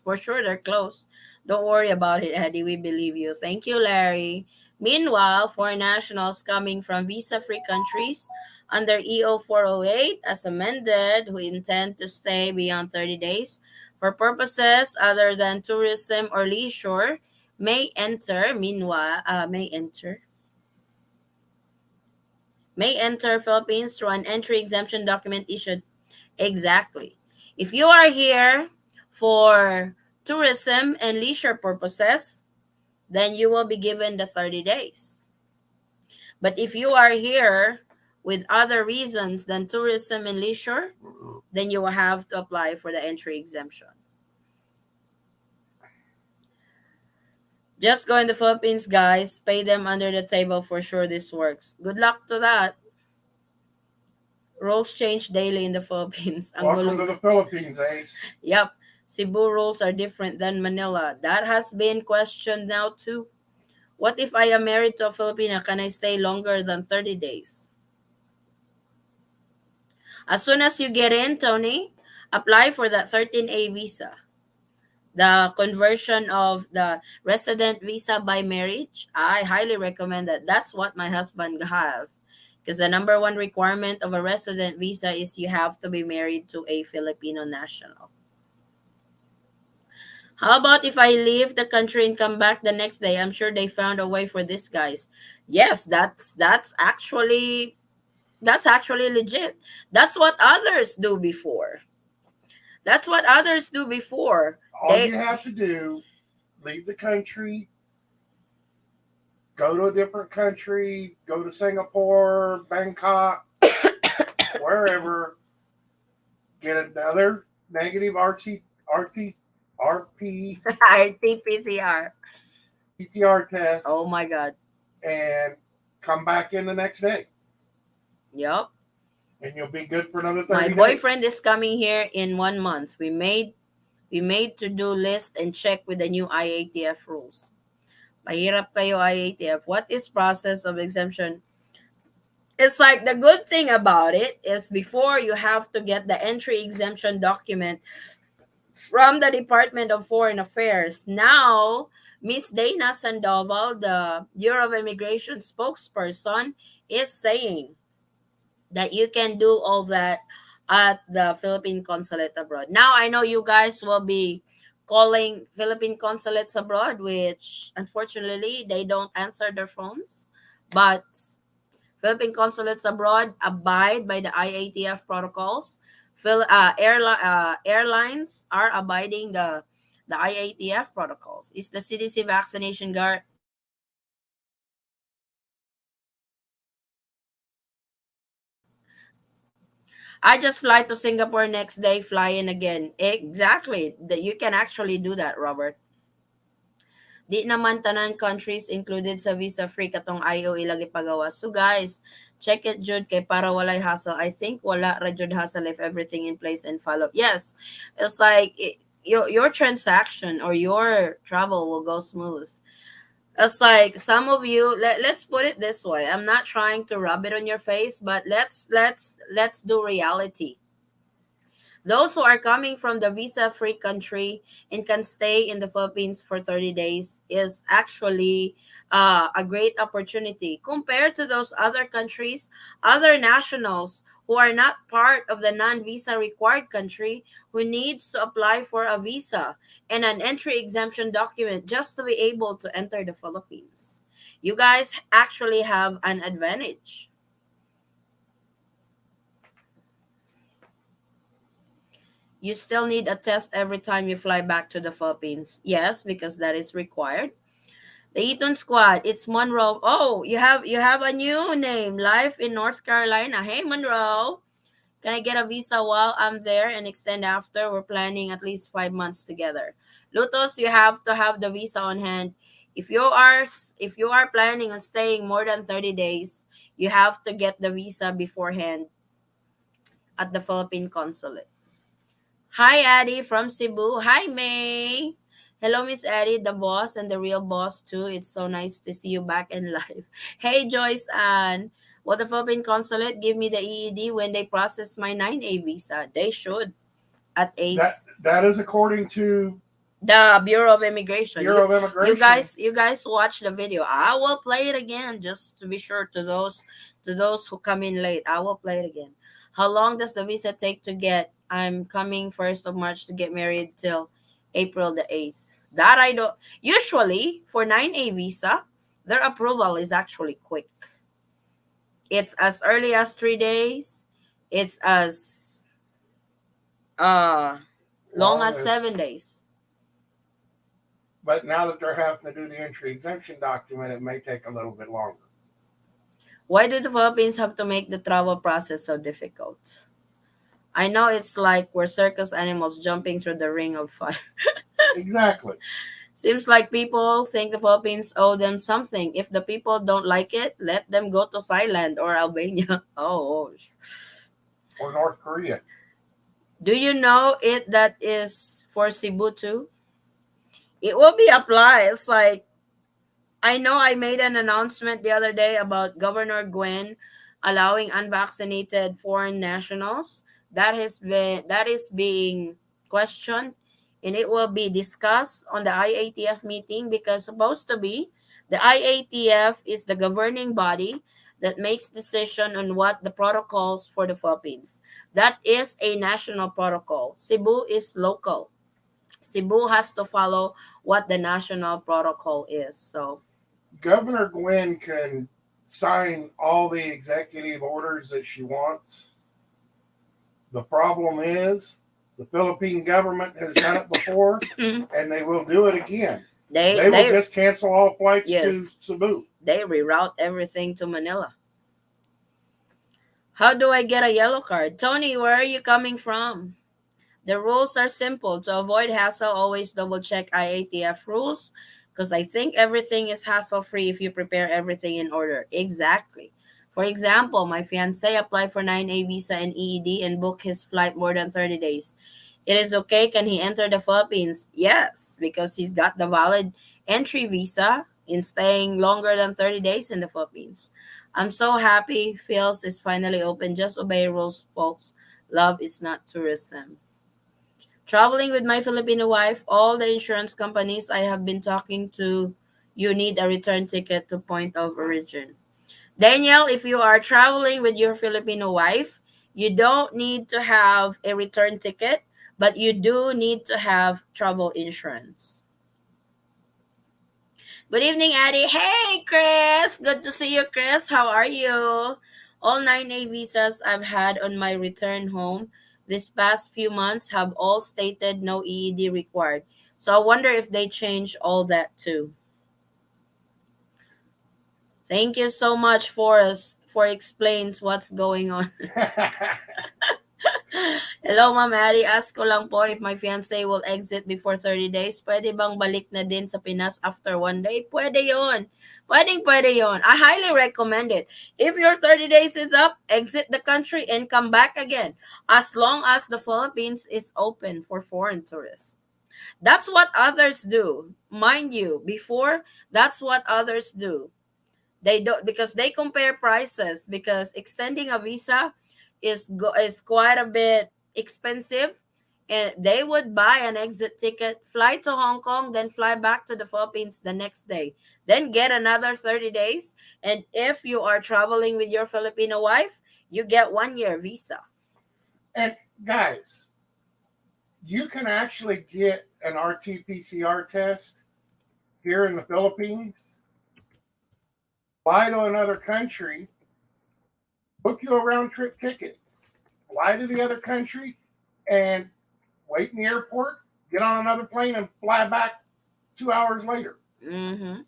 For sure, they're close. Don't worry about it, Eddie. We believe you. Thank you, Larry. Meanwhile, foreign nationals coming from visa-free countries under EO 408 as amended who intend to stay beyond 30 days for purposes other than tourism or leisure may enter Philippines through an entry exemption document issued. Exactly. If you are here for tourism and leisure purposes, then you will be given the 30 days. But if you are here with other reasons than tourism and leisure, then you will have to apply for the entry exemption. Just go in the Philippines, guys. Pay them under the table for sure this works. Good luck to that. Rules change daily in the Philippines. Welcome to the Philippines, Ace. Yep. Cebu rules are different than Manila. That has been questioned now too. What if I am married to a Filipina? Can I stay longer than 30 days? As soon as you get in, Tony, apply for that 13A visa. The conversion of the resident visa by marriage. I highly recommend that. That's what my husband have. Because the number one requirement of a resident visa is you have to be married to a Filipino national. How about if I leave the country and come back the next day? I'm sure they found a way for this, guys. Yes, that's actually legit. That's what others do before. That's what others do before. All you have to do, leave the country, go to a different country, go to Singapore, Bangkok, wherever, get another negative RT RT-PCR. PCR test, Oh my God. and come back in the next day, Yup. and you'll be good for another 30 My days. boyfriend is coming here in 1 month. We made to-do list and check with the new IATF rules. Mahirap kayo IATF. What is process of exemption? It's like the good thing about it is before you have to get the entry exemption document from the Department of Foreign Affairs. Now, Miss Dana Sandoval, the Bureau of Immigration spokesperson, is saying that you can do all that at the Philippine Consulate abroad. Now, I know you guys will be calling Philippine consulates abroad, which unfortunately they don't answer their phones. But Philippine consulates abroad abide by the IATF protocols. Airlines are abiding the IATF protocols. Is the CDC vaccination I just fly to Singapore next day, fly in again. Exactly. You can actually do that, Robert. Di naman tanan countries included sa visa-free katong IO ilang ipagawa. So guys, check it jud kay para walay hassle. I think wala ra jud hassle if everything in place and follow. Yes, it's like your transaction or your travel will go smooth. It's like some of you, let's put it this way. I'm not trying to rub it on your face, but let's do reality. Those who are coming from the visa-free country and can stay in the Philippines for 30 days is actually a great opportunity compared to those other countries, other nationals who are not part of the non-visa required country who needs to apply for a visa and an entry exemption document just to be able to enter the Philippines. You guys actually have an advantage. You still need a test every time you fly back to the Philippines. Yes, because that is required. The Eton Squad, it's Monroe. Oh, you have a new name. Life in North Carolina. Hey Monroe. Can I get a visa while I'm there and extend after? We're planning at least 5 months together. Lutos, you have to have the visa on hand. If you are planning on staying more than 30 days, you have to get the visa beforehand at the Philippine consulate. Hi, Addie from Cebu. Hi, May. Hello, Miss Addie, the boss and the real boss, too. It's so nice to see you back in live. Hey, Joyce Ann. Will the Philippine consulate give me the EED when they process my 9A visa? They should at ACE. That is according to The Bureau of Immigration. Bureau of Immigration. You guys watch the video. I will play it again just to be sure to those who come in late. I will play it again. How long does the visa take to get? I'm coming 1st of March to get married till April the 8th. That I don't. Usually for 9A visa, their approval is actually quick. It's as early as 3 days. It's as long as 7 days. But now that they're having to do the entry exemption document, it may take a little bit longer. Why do the Philippines have to make the travel process so difficult? I know it's like we're circus animals jumping through the ring of fire. Exactly. Seems like people think the Philippines owe them something. If the people don't like it, let them go to Thailand or Albania. Oh. Or North Korea. Do you know it that is for Cebu too? It will be applied. It's like, I know I made an announcement the other day about Governor Gwen allowing unvaccinated foreign nationals. That is being questioned, and it will be discussed on the IATF meeting because supposed to be the IATF is the governing body that makes decision on what the protocols for the Philippines. That is a national protocol. Cebu is local. Cebu has to follow what the national protocol is. So Governor Gwen can sign all the executive orders that she wants. The problem is the Philippine government has done it before, and they will do it again. They will just cancel all flights to Cebu. They reroute everything to Manila. How do I get a yellow card? Tony, where are you coming from? The rules are simple. To avoid hassle, always double check IATF rules because I think everything is hassle free if you prepare everything in order. Exactly. For example, my fiance applied for 9A visa and EED and booked his flight more than 30 days. It is okay. Can he enter the Philippines? Yes, because he's got the valid entry visa in staying longer than 30 days in the Philippines. I'm so happy Phils is finally open. Just obey rules, folks. Love is not tourism. Traveling with my Filipino wife, all the insurance companies I have been talking to, you need a return ticket to point of origin. Daniel, if you are traveling with your Filipino wife, you don't need to have a return ticket, but you do need to have travel insurance. Good evening, Addie. Hey, Chris. Good to see you, Chris. How are you? All 9A visas I've had on my return home this past few months have all stated no EED required. So I wonder if they changed all that too. Thank you so much, Forrest, for explains what's going on. Hello, Ma'am Addie. Ask ko lang po if my fiancé will exit before 30 days. Pwede bang balik na din sa Pinas after 1 day? Pwede yon. Pwede yon. I highly recommend it. If your 30 days is up, exit the country and come back again. As long as the Philippines is open for foreign tourists. That's what others do. Mind you, before, that's what others do. They don't because they compare prices because extending a visa is quite a bit expensive, and they would buy an exit ticket, fly to Hong Kong, then fly back to the Philippines the next day, then get another 30 days, and if you are traveling with your Filipino wife, you get 1 year visa. And guys, you can actually get an RT-PCR test here in the Philippines, fly to another country, book you a round trip ticket, fly to the other country, and wait in the airport, get on another plane, and fly back 2 hours later. Mm-hmm.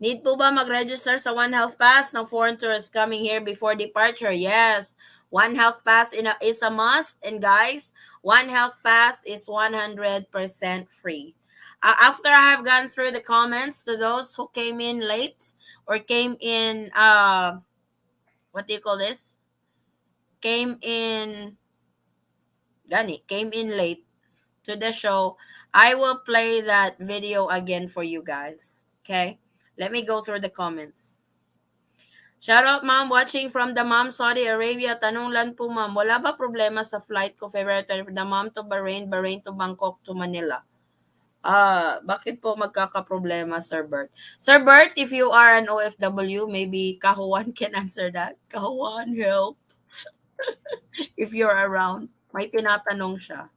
Need po ba mag-register sa One Health Pass ng foreign tourists coming here before departure? Yes. One Health Pass is a must. And guys, One Health Pass is 100% free. After I have gone through the comments to those who came in late or came in, what do you call this? Came in late to the show, I will play that video again for you guys. Okay? Let me go through the comments. Shout out, ma'am, watching from the ma'am, Saudi Arabia. Tanong lang po, ma'am, wala ba problema sa flight ko February 20, the ma'am to Bahrain, Bahrain to Bangkok to Manila? Bakit po magkakaproblema, Sir Bert? Sir Bert, if you are an OFW, maybe Kahuan can answer that. Kahuan, help. If you're around, may tinatanong siya.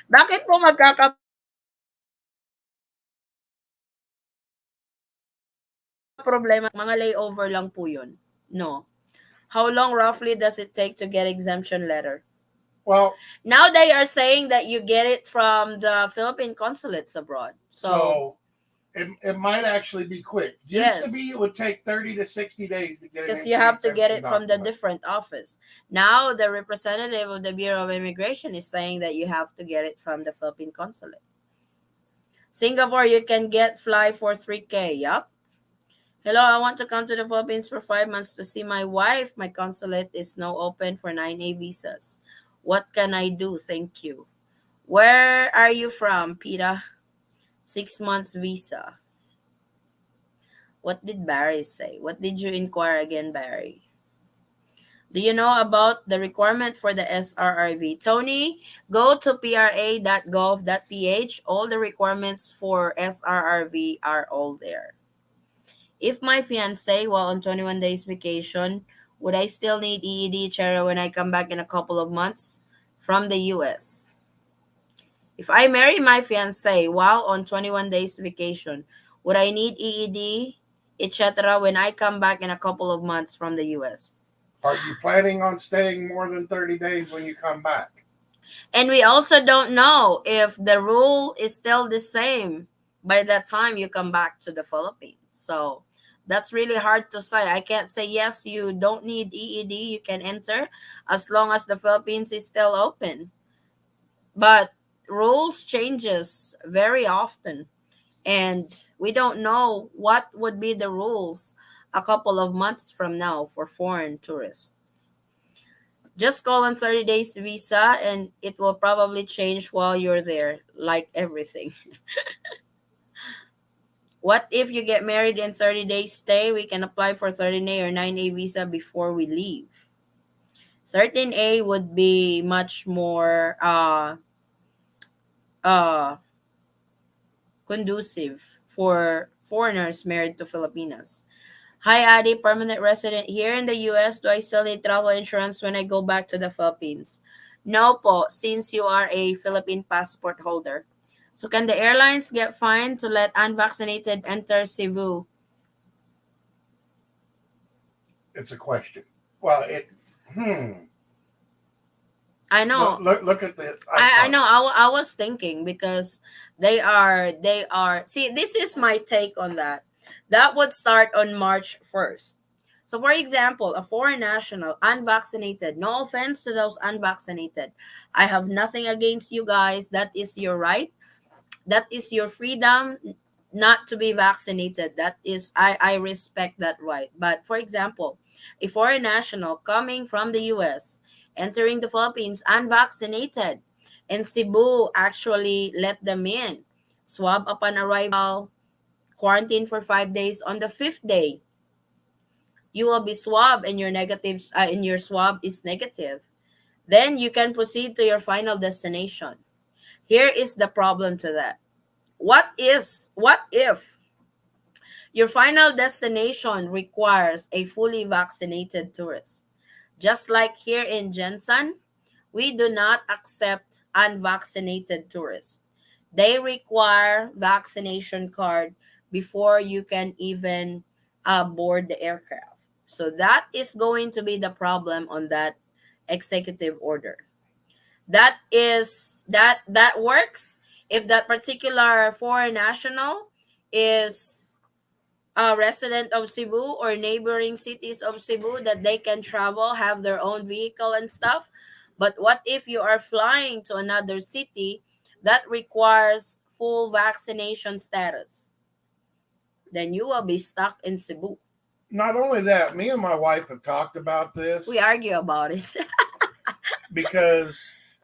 Bakit po magkakaproblema? Mga layover lang po yun. No. How long roughly does it take to get exemption letter? Well, now they are saying that you get it from the Philippine consulates abroad. So it might actually be quick. Used to be it would take 30 to 60 days to get it. Because you have to get it from the different office. Now the representative of the Bureau of Immigration is saying that you have to get it from the Philippine consulate. Singapore, you can get fly for 3K. Yup. Hello, I want to come to the Philippines for 5 months to see my wife. My consulate is now open for 9A visas. What can I do? Thank you. Where are you from, Pita? 6 months visa. What did Barry say? What did you inquire again, Barry? Do you know about the requirement for the SRRV? Tony, go to pra.gov.ph. All the requirements for SRRV are all there. If my fiancé, while on 21 days vacation, would I still need EED Chera when I come back in a couple of months from the US? If I marry my fiancé while on 21 days vacation, would I need EED, etc. when I come back in a couple of months from the US? Are you planning on staying more than 30 days when you come back? And we also don't know if the rule is still the same by the time you come back to the Philippines. So That's really hard to say. I can't say yes, you don't need EED, you can enter as long as the Philippines is still open. But rules changes very often, and we don't know what would be the rules a couple of months from now for foreign tourists. Just go on 30 days visa and it will probably change while you're there, like everything. What if you get married in 30 days stay? We can apply for 13A or 9A visa before we leave. 13A would be much more uh conducive for foreigners married to Filipinas. Hi, Adi, permanent resident here in the US. Do I still need travel insurance when I go back to the Philippines? No po, since you are a Philippine passport holder. So can the airlines get fined to let unvaccinated enter Cebu? It's a question. Well, I know. Look at this. I know. I was thinking because they are. See, this is my take on that. That would start on March 1st. So, for example, a foreign national, unvaccinated, no offense to those unvaccinated. I have nothing against you guys. That is your right. That is your freedom not to be vaccinated. That is, I respect that right. But for example, a foreign national coming from the US entering the Philippines unvaccinated, and Cebu actually let them in, swab upon arrival, quarantine for 5 days. On the fifth day you will be swabbed and your negatives and your swab is negative, then you can proceed to your final destination. Here is the problem to that. What if your final destination requires a fully vaccinated tourist? Just like here in Jensen, we do not accept unvaccinated tourists. They require vaccination card before you can even board the aircraft. So that is going to be the problem on that executive order. That works if that particular foreign national is a resident of Cebu or neighboring cities of Cebu, that they can travel, have their own vehicle and stuff. But what if you are flying to another city that requires full vaccination status? Then you will be stuck in Cebu. Not only that, me and my wife have talked about this. We argue about it. Because,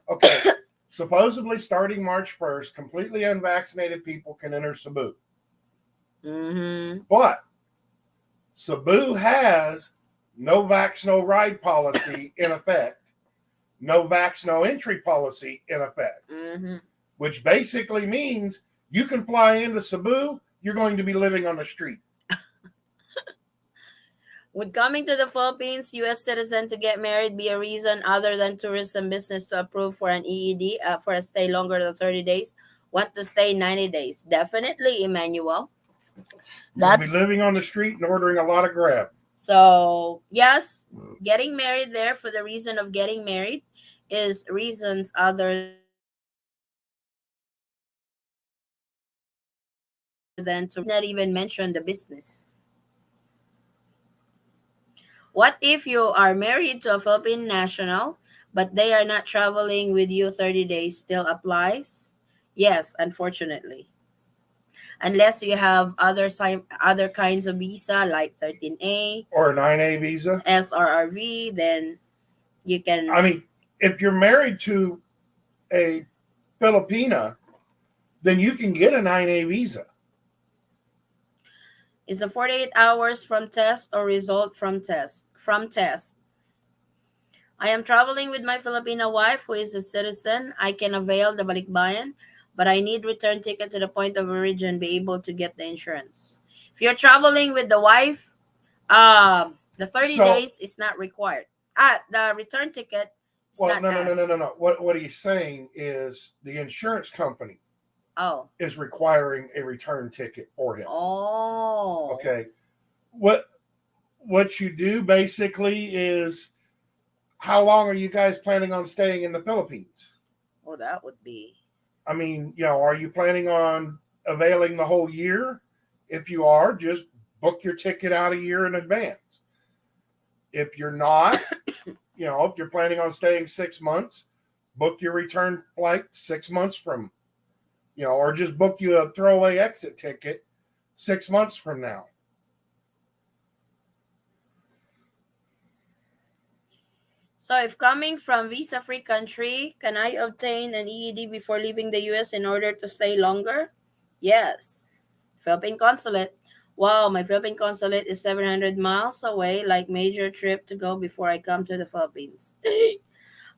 okay, supposedly starting March 1st, completely unvaccinated people can enter Cebu. Mm-hmm. But Cebu has no vax, no ride policy in effect, no vax, no entry policy in effect, Mm-hmm. which basically means you can fly into Cebu, you're going to be living on the street. Would coming to the Philippines, U.S. citizen to get married be a reason other than tourism business to approve for an EED for a stay longer than 30 days? Want to stay 90 days? Definitely, Emmanuel. You'll be living on the street and ordering a lot of Grab. So, yes, getting married there for the reason of getting married is reasons other than to not even mention the business. What if you are married to a Philippine national, but they are not traveling with you 30 days? Still applies? Yes, unfortunately. Unless you have other kinds of visa like 13A or a 9A visa, SRRV, then you can. I mean, if you're married to a Filipina, then you can get a 9A visa. Is the 48 hours from test or result from test? From test. I am traveling with my Filipino wife who is a citizen. I can avail the balikbayan, but I need return ticket to the point of origin, be able to get the insurance. If you're traveling with the wife, the 30 days is not required. The return ticket is not asked. No. What he's saying is the insurance company is requiring a return ticket for him. Oh. Okay. What you do basically is, how long are you guys planning on staying in the Philippines? Well, that would be. I mean, are you planning on availing the whole year? If you are, just book your ticket out a year in advance. If you're not, if you're planning on staying 6 months, book your return flight 6 months from, or just book you a throwaway exit ticket 6 months from now. So if coming from visa-free country, can I obtain an EED before leaving the US in order to stay longer? Yes. Philippine Consulate. Wow, my Philippine Consulate is 700 miles away, like major trip to go before I come to the Philippines.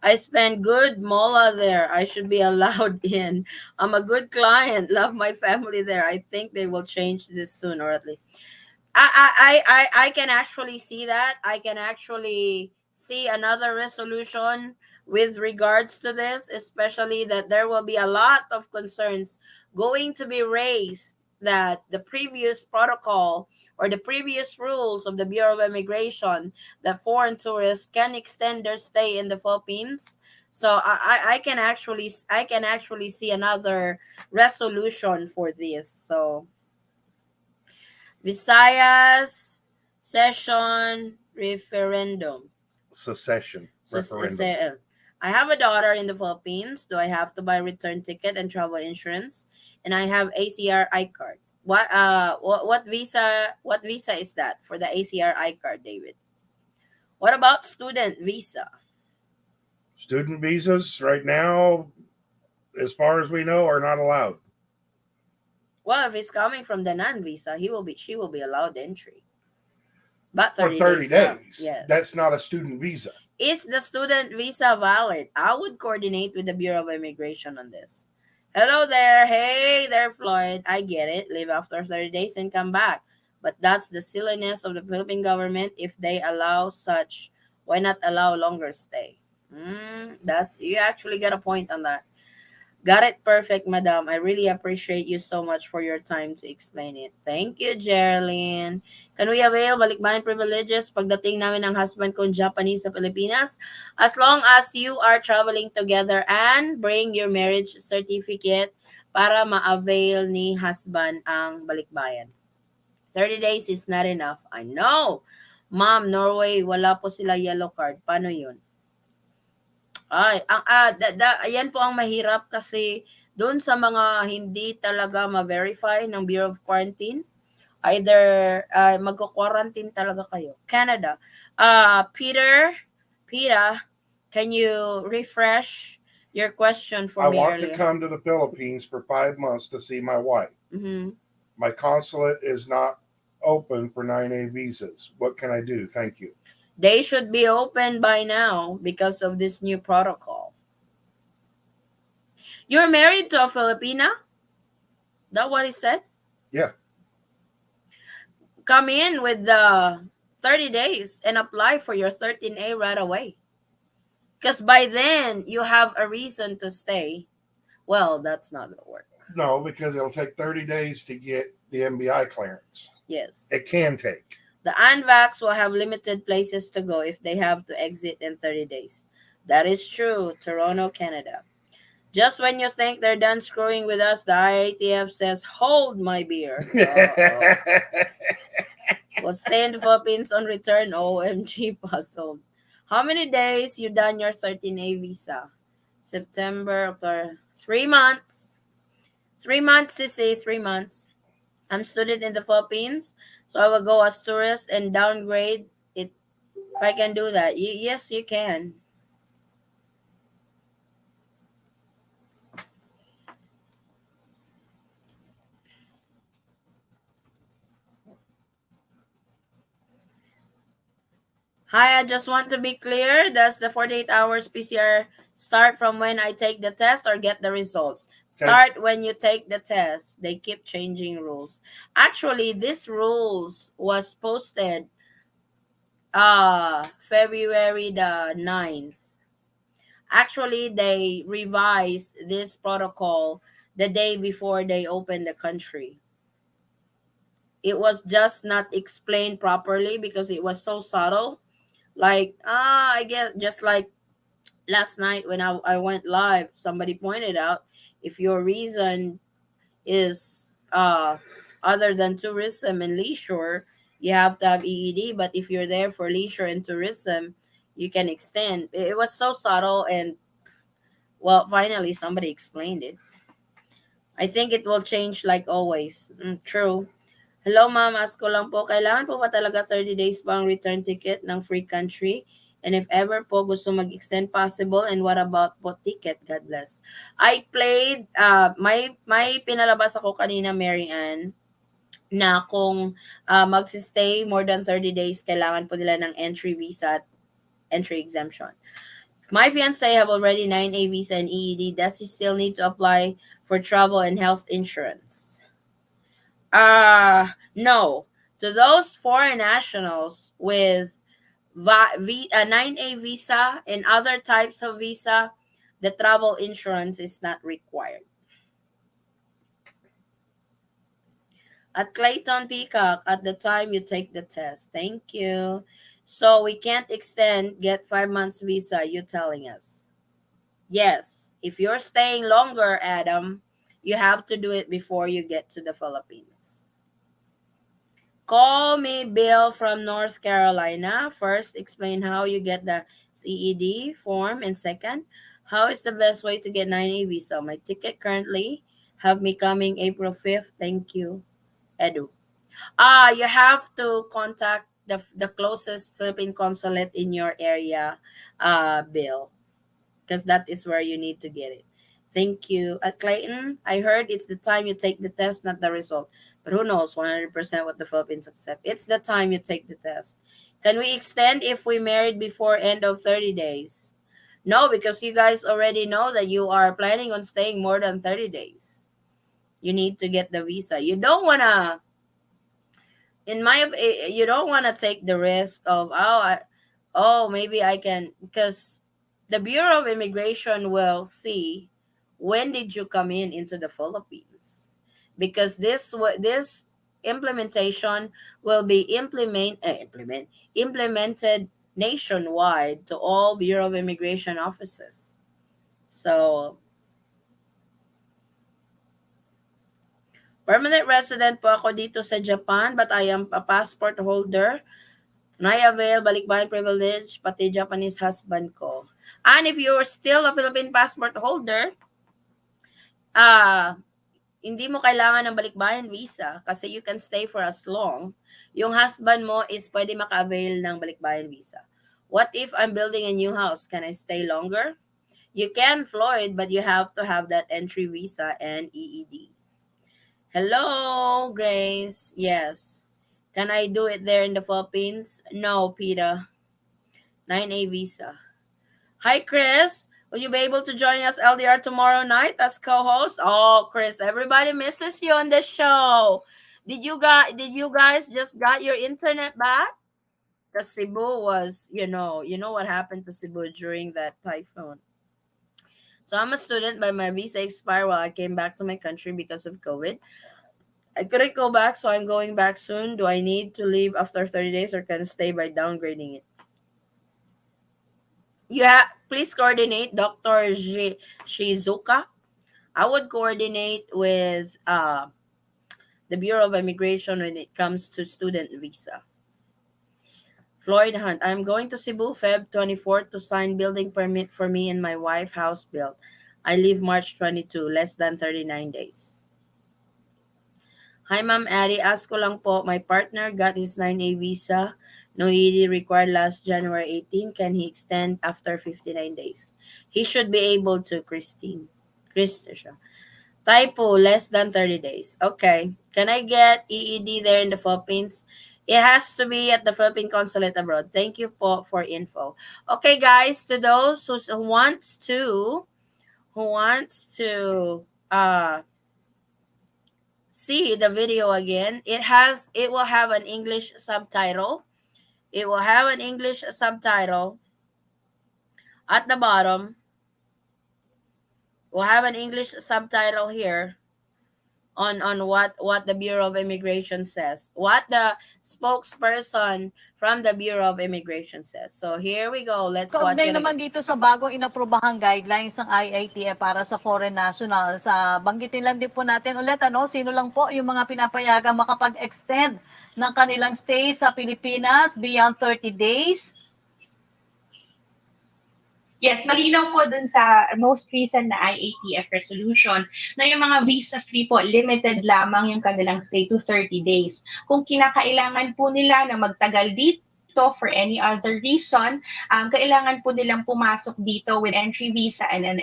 I spend good mola there. I should be allowed in. I'm a good client. Love my family there. I think they will change this soon, or at least I can actually see that. I can actually see another resolution with regards to this, especially that there will be a lot of concerns going to be raised that the previous protocol or the previous rules of the Bureau of Immigration that foreign tourists can extend their stay in the Philippines. So I can actually see another resolution for this. So Visayas Session Referendum. Secession referendum. I have a daughter in the Philippines. Do I have to buy return ticket and travel insurance? And I have ACR I-card. What visa is that for the ACR I-card, David? What about student visa? Student visas right now, as far as we know, are not allowed. Well, if he's coming from the non-visa, she will be allowed entry. But For 30 days. Yes. That's not a student visa. Is the student visa valid? I would coordinate with the Bureau of Immigration on this. Hello there. Hey there, Floyd. I get it. Leave after 30 days and come back. But that's the silliness of the Philippine government. If they allow such, why not allow longer stay? You actually get a point on that. Got it perfect, madam. I really appreciate you so much for your time to explain it. Thank you, Geraldine. Can we avail balikbayan privileges pagdating namin ng husband kong Japanese sa Pilipinas? As long as you are traveling together and bring your marriage certificate para ma-avail ni husband ang balikbayan. 30 days is not enough. I know. Ma'am, Norway, wala po sila yellow card. Paano yun? Ay, ayan po ang mahirap kasi doon sa mga hindi talaga ma-verify ng Bureau of Quarantine, either magko-quarantine talaga kayo. Canada. Peter, can you refresh your question for me I want earlier? to come to the Philippines for 5 months to see my wife. Mm-hmm. My consulate is not open for 9A visas. What can I do? Thank you. They should be open by now because of this new protocol. You're married to a Filipina? That what he said? Yeah. Come in with the 30 days and apply for your 13A right away. Because by then, you have a reason to stay. Well, that's not going to work. No, because it'll take 30 days to get the MBI clearance. Yes. It can take. The Anvax will have limited places to go if they have to exit in 30 days. That is true. Toronto, Canada. Just when you think they're done screwing with us, the IATF says, hold my beer. We'll stay in the Philippines on return. OMG, puzzled. How many days you done your 13A visa? September, October. 3 months. 3 months, sissy, 3 months. I'm student in the Philippines, so I will go as tourist and downgrade it. If I can do that, yes, you can. Hi, I just want to be clear. Does the 48 hours PCR start from when I take the test or get the result? Start when you take the test. They keep changing rules. Actually, this rules was posted February the 9th. Actually, they revised this protocol the day before they opened the country. It was just not explained properly because it was so subtle. Like, I guess just like last night when I went live, somebody pointed out if your reason is other than tourism and leisure, you have to have EED. But if you're there for leisure and tourism, you can extend. It was so subtle, and well, finally somebody explained it. I think it will change like always. True. Hello ma'am, ask ko lang po, kailangan po ba talaga 30 days pa ang return ticket ng free country? And if ever po gusto mag-extend, possible, and what about po ticket? God bless. I played, may pinalabas ako kanina, Mary Ann, na kung magsistay more than 30 days, kailangan po nila ng entry visa at entry exemption. My fiance have already 9A visa and EED. Does he still need to apply for travel and health insurance? No. To those foreign nationals with 9A visa and other types of visa, the travel insurance is not required. At Clayton Peacock, at the time you take the test. Thank you. So we can't extend, get 5 months visa, you telling us. Yes. If you're staying longer, Adam, you have to do it before you get to the Philippines. Call me Bill from North Carolina. First, explain how you get the CED form. And second, how is the best way to get 9A visa? My ticket currently have me coming April 5th. Thank you. Edu. You have to contact the closest Philippine consulate in your area, Bill, because that is where you need to get it. Thank you. At Clayton, I heard it's the time you take the test, not the result. But who knows 100% what the Philippines accept. It's the time you take the test. Can we extend if we married before end of 30 days? No, because you guys already know that you are planning on staying more than 30 days. You need to get the visa. You don't want to, you don't want to take the risk of, maybe I can, because the Bureau of Immigration will see when did you come into the Philippines, because this implementation will be implemented nationwide to all Bureau of Immigration offices. So permanent resident po ako dito sa Japan, but I am a passport holder. Naia avail balikbayan privilege, pati Japanese husband ko. And if you're still a Philippine passport holder, hindi mo kailangan ng balikbayan visa kasi you can stay for as long. Yung husband mo is pwede maka-avail ng balikbayan visa. What if I'm building a new house? Can I stay longer? You can, Floyd, but you have to have that entry visa and EED. Hello, Grace. Yes. Can I do it there in the Philippines? No, Peter. 9A visa. Hi, Chris. Will you be able to join us LDR tomorrow night as co-host? Oh, Chris, everybody misses you on the show. Did you guys just got your internet back? Because Cebu was, you know what happened to Cebu during that typhoon. So I'm a student, but my visa expired while I came back to my country because of COVID. I couldn't go back, so I'm going back soon. Do I need to leave after 30 days or can I stay by downgrading it? Please coordinate Dr. Shizuka. I would coordinate with the Bureau of Immigration when it comes to student visa. Floyd Hunt, I'm going to Cebu Feb 24th to sign building permit for me and my wife house built. I leave March 22, less than 39 days. Hi, Ma'am Addie. Ask ko lang po, my partner got his 9A visa. No ED required last January 18. Can he extend after 59 days? He should be able to, Christine. Typo, less than 30 days. Okay. Can I get EED there in the Philippines? It has to be at the Philippine Consulate abroad. Thank you po for info. Okay, guys, to those who wants to see the video again, it will have an English subtitle. It will have an English subtitle at the bottom. We'll have an English subtitle here. on what the Bureau of Immigration says, what the spokesperson from the Bureau of Immigration says. So here we go. Let's watch Kaugnay it naman again. dito sa bagong inaprobahang guidelines ng IITF para sa foreign nationals, banggitin lang din po natin ulit, sino lang po yung mga pinapayagang makapag-extend ng kanilang stay sa Pilipinas beyond 30 days. Yes, malinaw po dun sa most recent na IATF resolution na yung mga visa-free po, limited lamang yung kanilang stay to 30 days. Kung kinakailangan po nila na magtagal dito for any other reason, kailangan po nilang pumasok dito with entry visa and an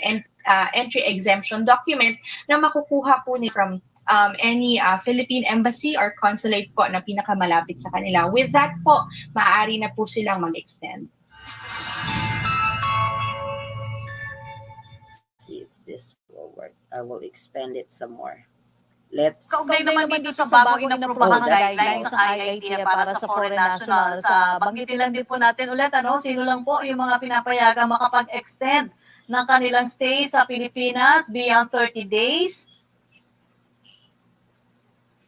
entry exemption document na makukuha po nila from any Philippine embassy or consulate po na pinakamalapit sa kanila. With that po, maaari na po silang mag-extend. See if this will work. I will expand it some more. Let's. Kaugnay naman dito sa bagong inaprobahang guidelines ng IITF para sa foreign nationals, banggitin lang din po natin ulit, sino lang po yung mga pinapayagang makapag-extend ng kanilang stay sa Pilipinas beyond 30 days.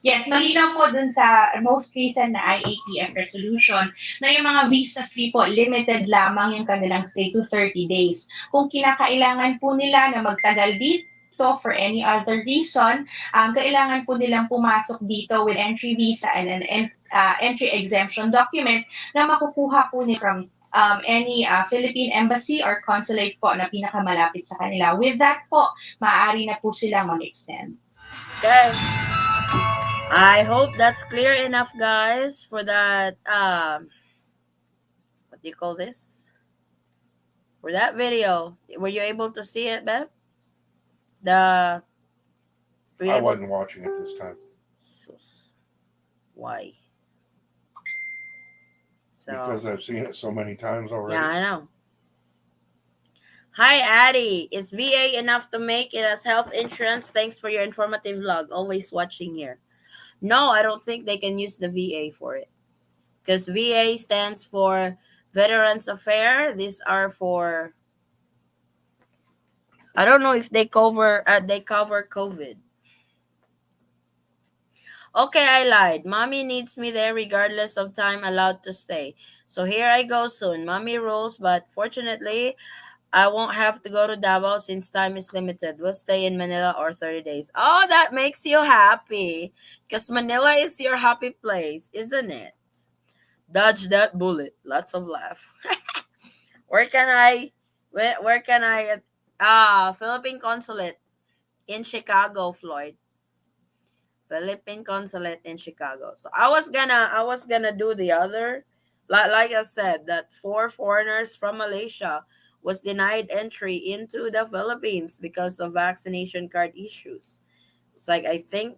Yes, malinaw po dun sa most recent na IATF resolution na yung mga visa-free po, limited lamang yung kanilang stay to 30 days. Kung kinakailangan po nila na magtagal dito for any other reason, kailangan po nilang pumasok dito with entry visa and an entry exemption document na makukuha po nila from any Philippine embassy or consulate po na pinakamalapit sa kanila. With that po, maaari na po silang mag-extend. Okay. I hope that's clear enough, guys, for that, what do you call this? For that video. Were you able to see it, Beb? I wasn't watching it this time. Why? So, because I've seen it so many times already. yeah, I know. Hi, Addie. Is VA enough to make it as health insurance? Thanks for your informative vlog. Always watching here. No, I don't think they can use the VA for it. Because VA stands for Veterans Affairs. These are for, I don't know if they cover COVID. Okay, I lied. Mommy needs me there regardless of time allowed to stay. So here I go soon. Mommy rules, but fortunately, I won't have to go to Davao since time is limited. We'll stay in Manila or 30 days. Oh, that makes you happy. Because Manila is your happy place, isn't it? Dodge that bullet. Lots of laugh. Where can I? Philippine Consulate in Chicago, Floyd. Philippine Consulate in Chicago. So I was gonna do the other. Like I said, that 4 foreigners from Malaysia was denied entry into the Philippines because of vaccination card issues. It's like I think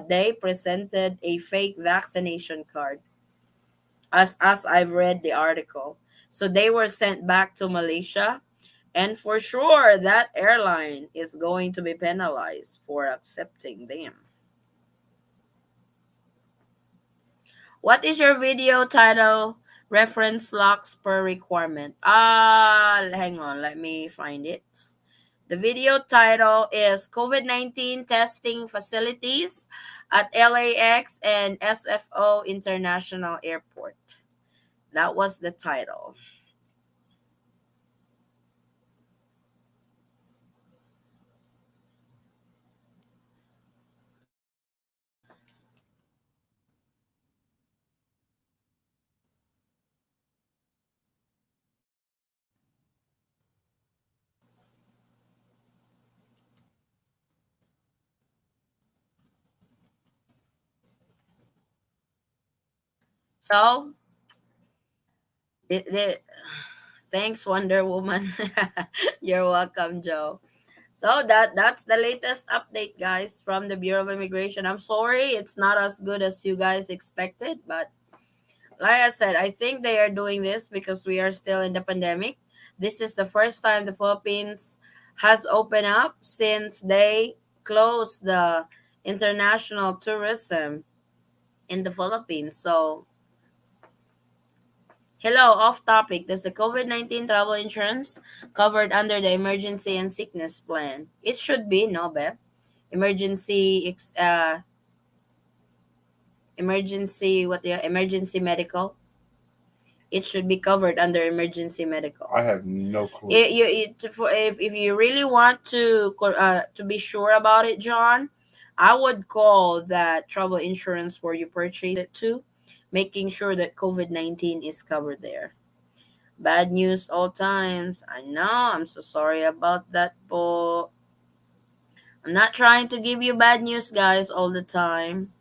they presented a fake vaccination card, as I've read the article. So they were sent back to Malaysia, and for sure that airline is going to be penalized for accepting them. What is your video title? Reference locks per requirement. Hang on, let me find it. The video title is COVID-19 testing facilities at LAX and SFO International Airport. That was the title. So, thanks, Wonder Woman. You're welcome, Joe. So that's the latest update, guys, from the Bureau of Immigration. I'm sorry it's not as good as you guys expected, but like I said, I think they are doing this because we are still in the pandemic. This is the first time the Philippines has opened up since they closed the international tourism in the Philippines. So, hello, off topic. Does the COVID-19 travel insurance covered under the emergency and sickness plan? It should be, no, Beb? emergency emergency medical, it should be covered under emergency medical. I have no clue. If you really want to be sure about it, John, I would call that travel insurance where you purchase it to, making sure that COVID-19 is covered there. Bad news all times. I know. I'm so sorry about that, po. I'm not trying to give you bad news, guys, all the time.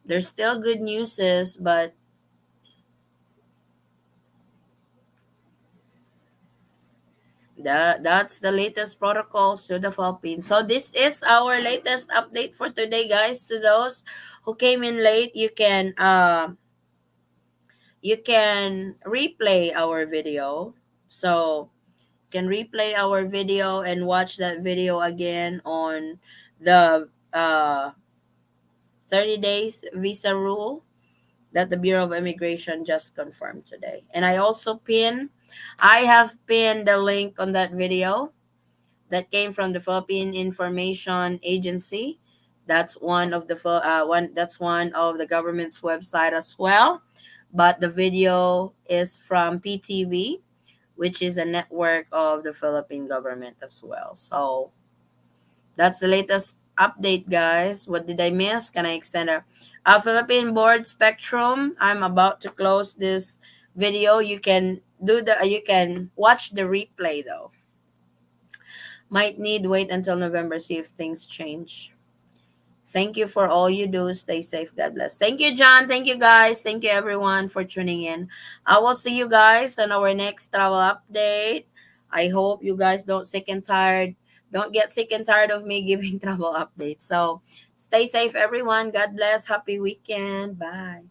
There's still good newses, but that's the latest protocols to the Philippines. So this is our latest update for today, guys. To those who came in late, you can replay our video. So you can replay our video and watch that video again on the 30 days visa rule that the Bureau of Immigration just confirmed today. And I have pinned the link on that video that came from the Philippine Information Agency. That's that's one of the government's website as well. But the video is from PTV, which is a network of the Philippine government as well. So that's the latest update, guys. What did I miss? Can I extend a Philippine board spectrum? I'm about to close this video. You can watch the replay though. Might need wait until November, see if things change. Thank you for all you do. Stay safe. God bless. Thank you, John. Thank you, guys. Thank you, everyone, for tuning in. I will see you guys on our next travel update. I hope you guys don't get sick and tired of me giving travel updates. So stay safe, everyone. God bless. Happy weekend. Bye.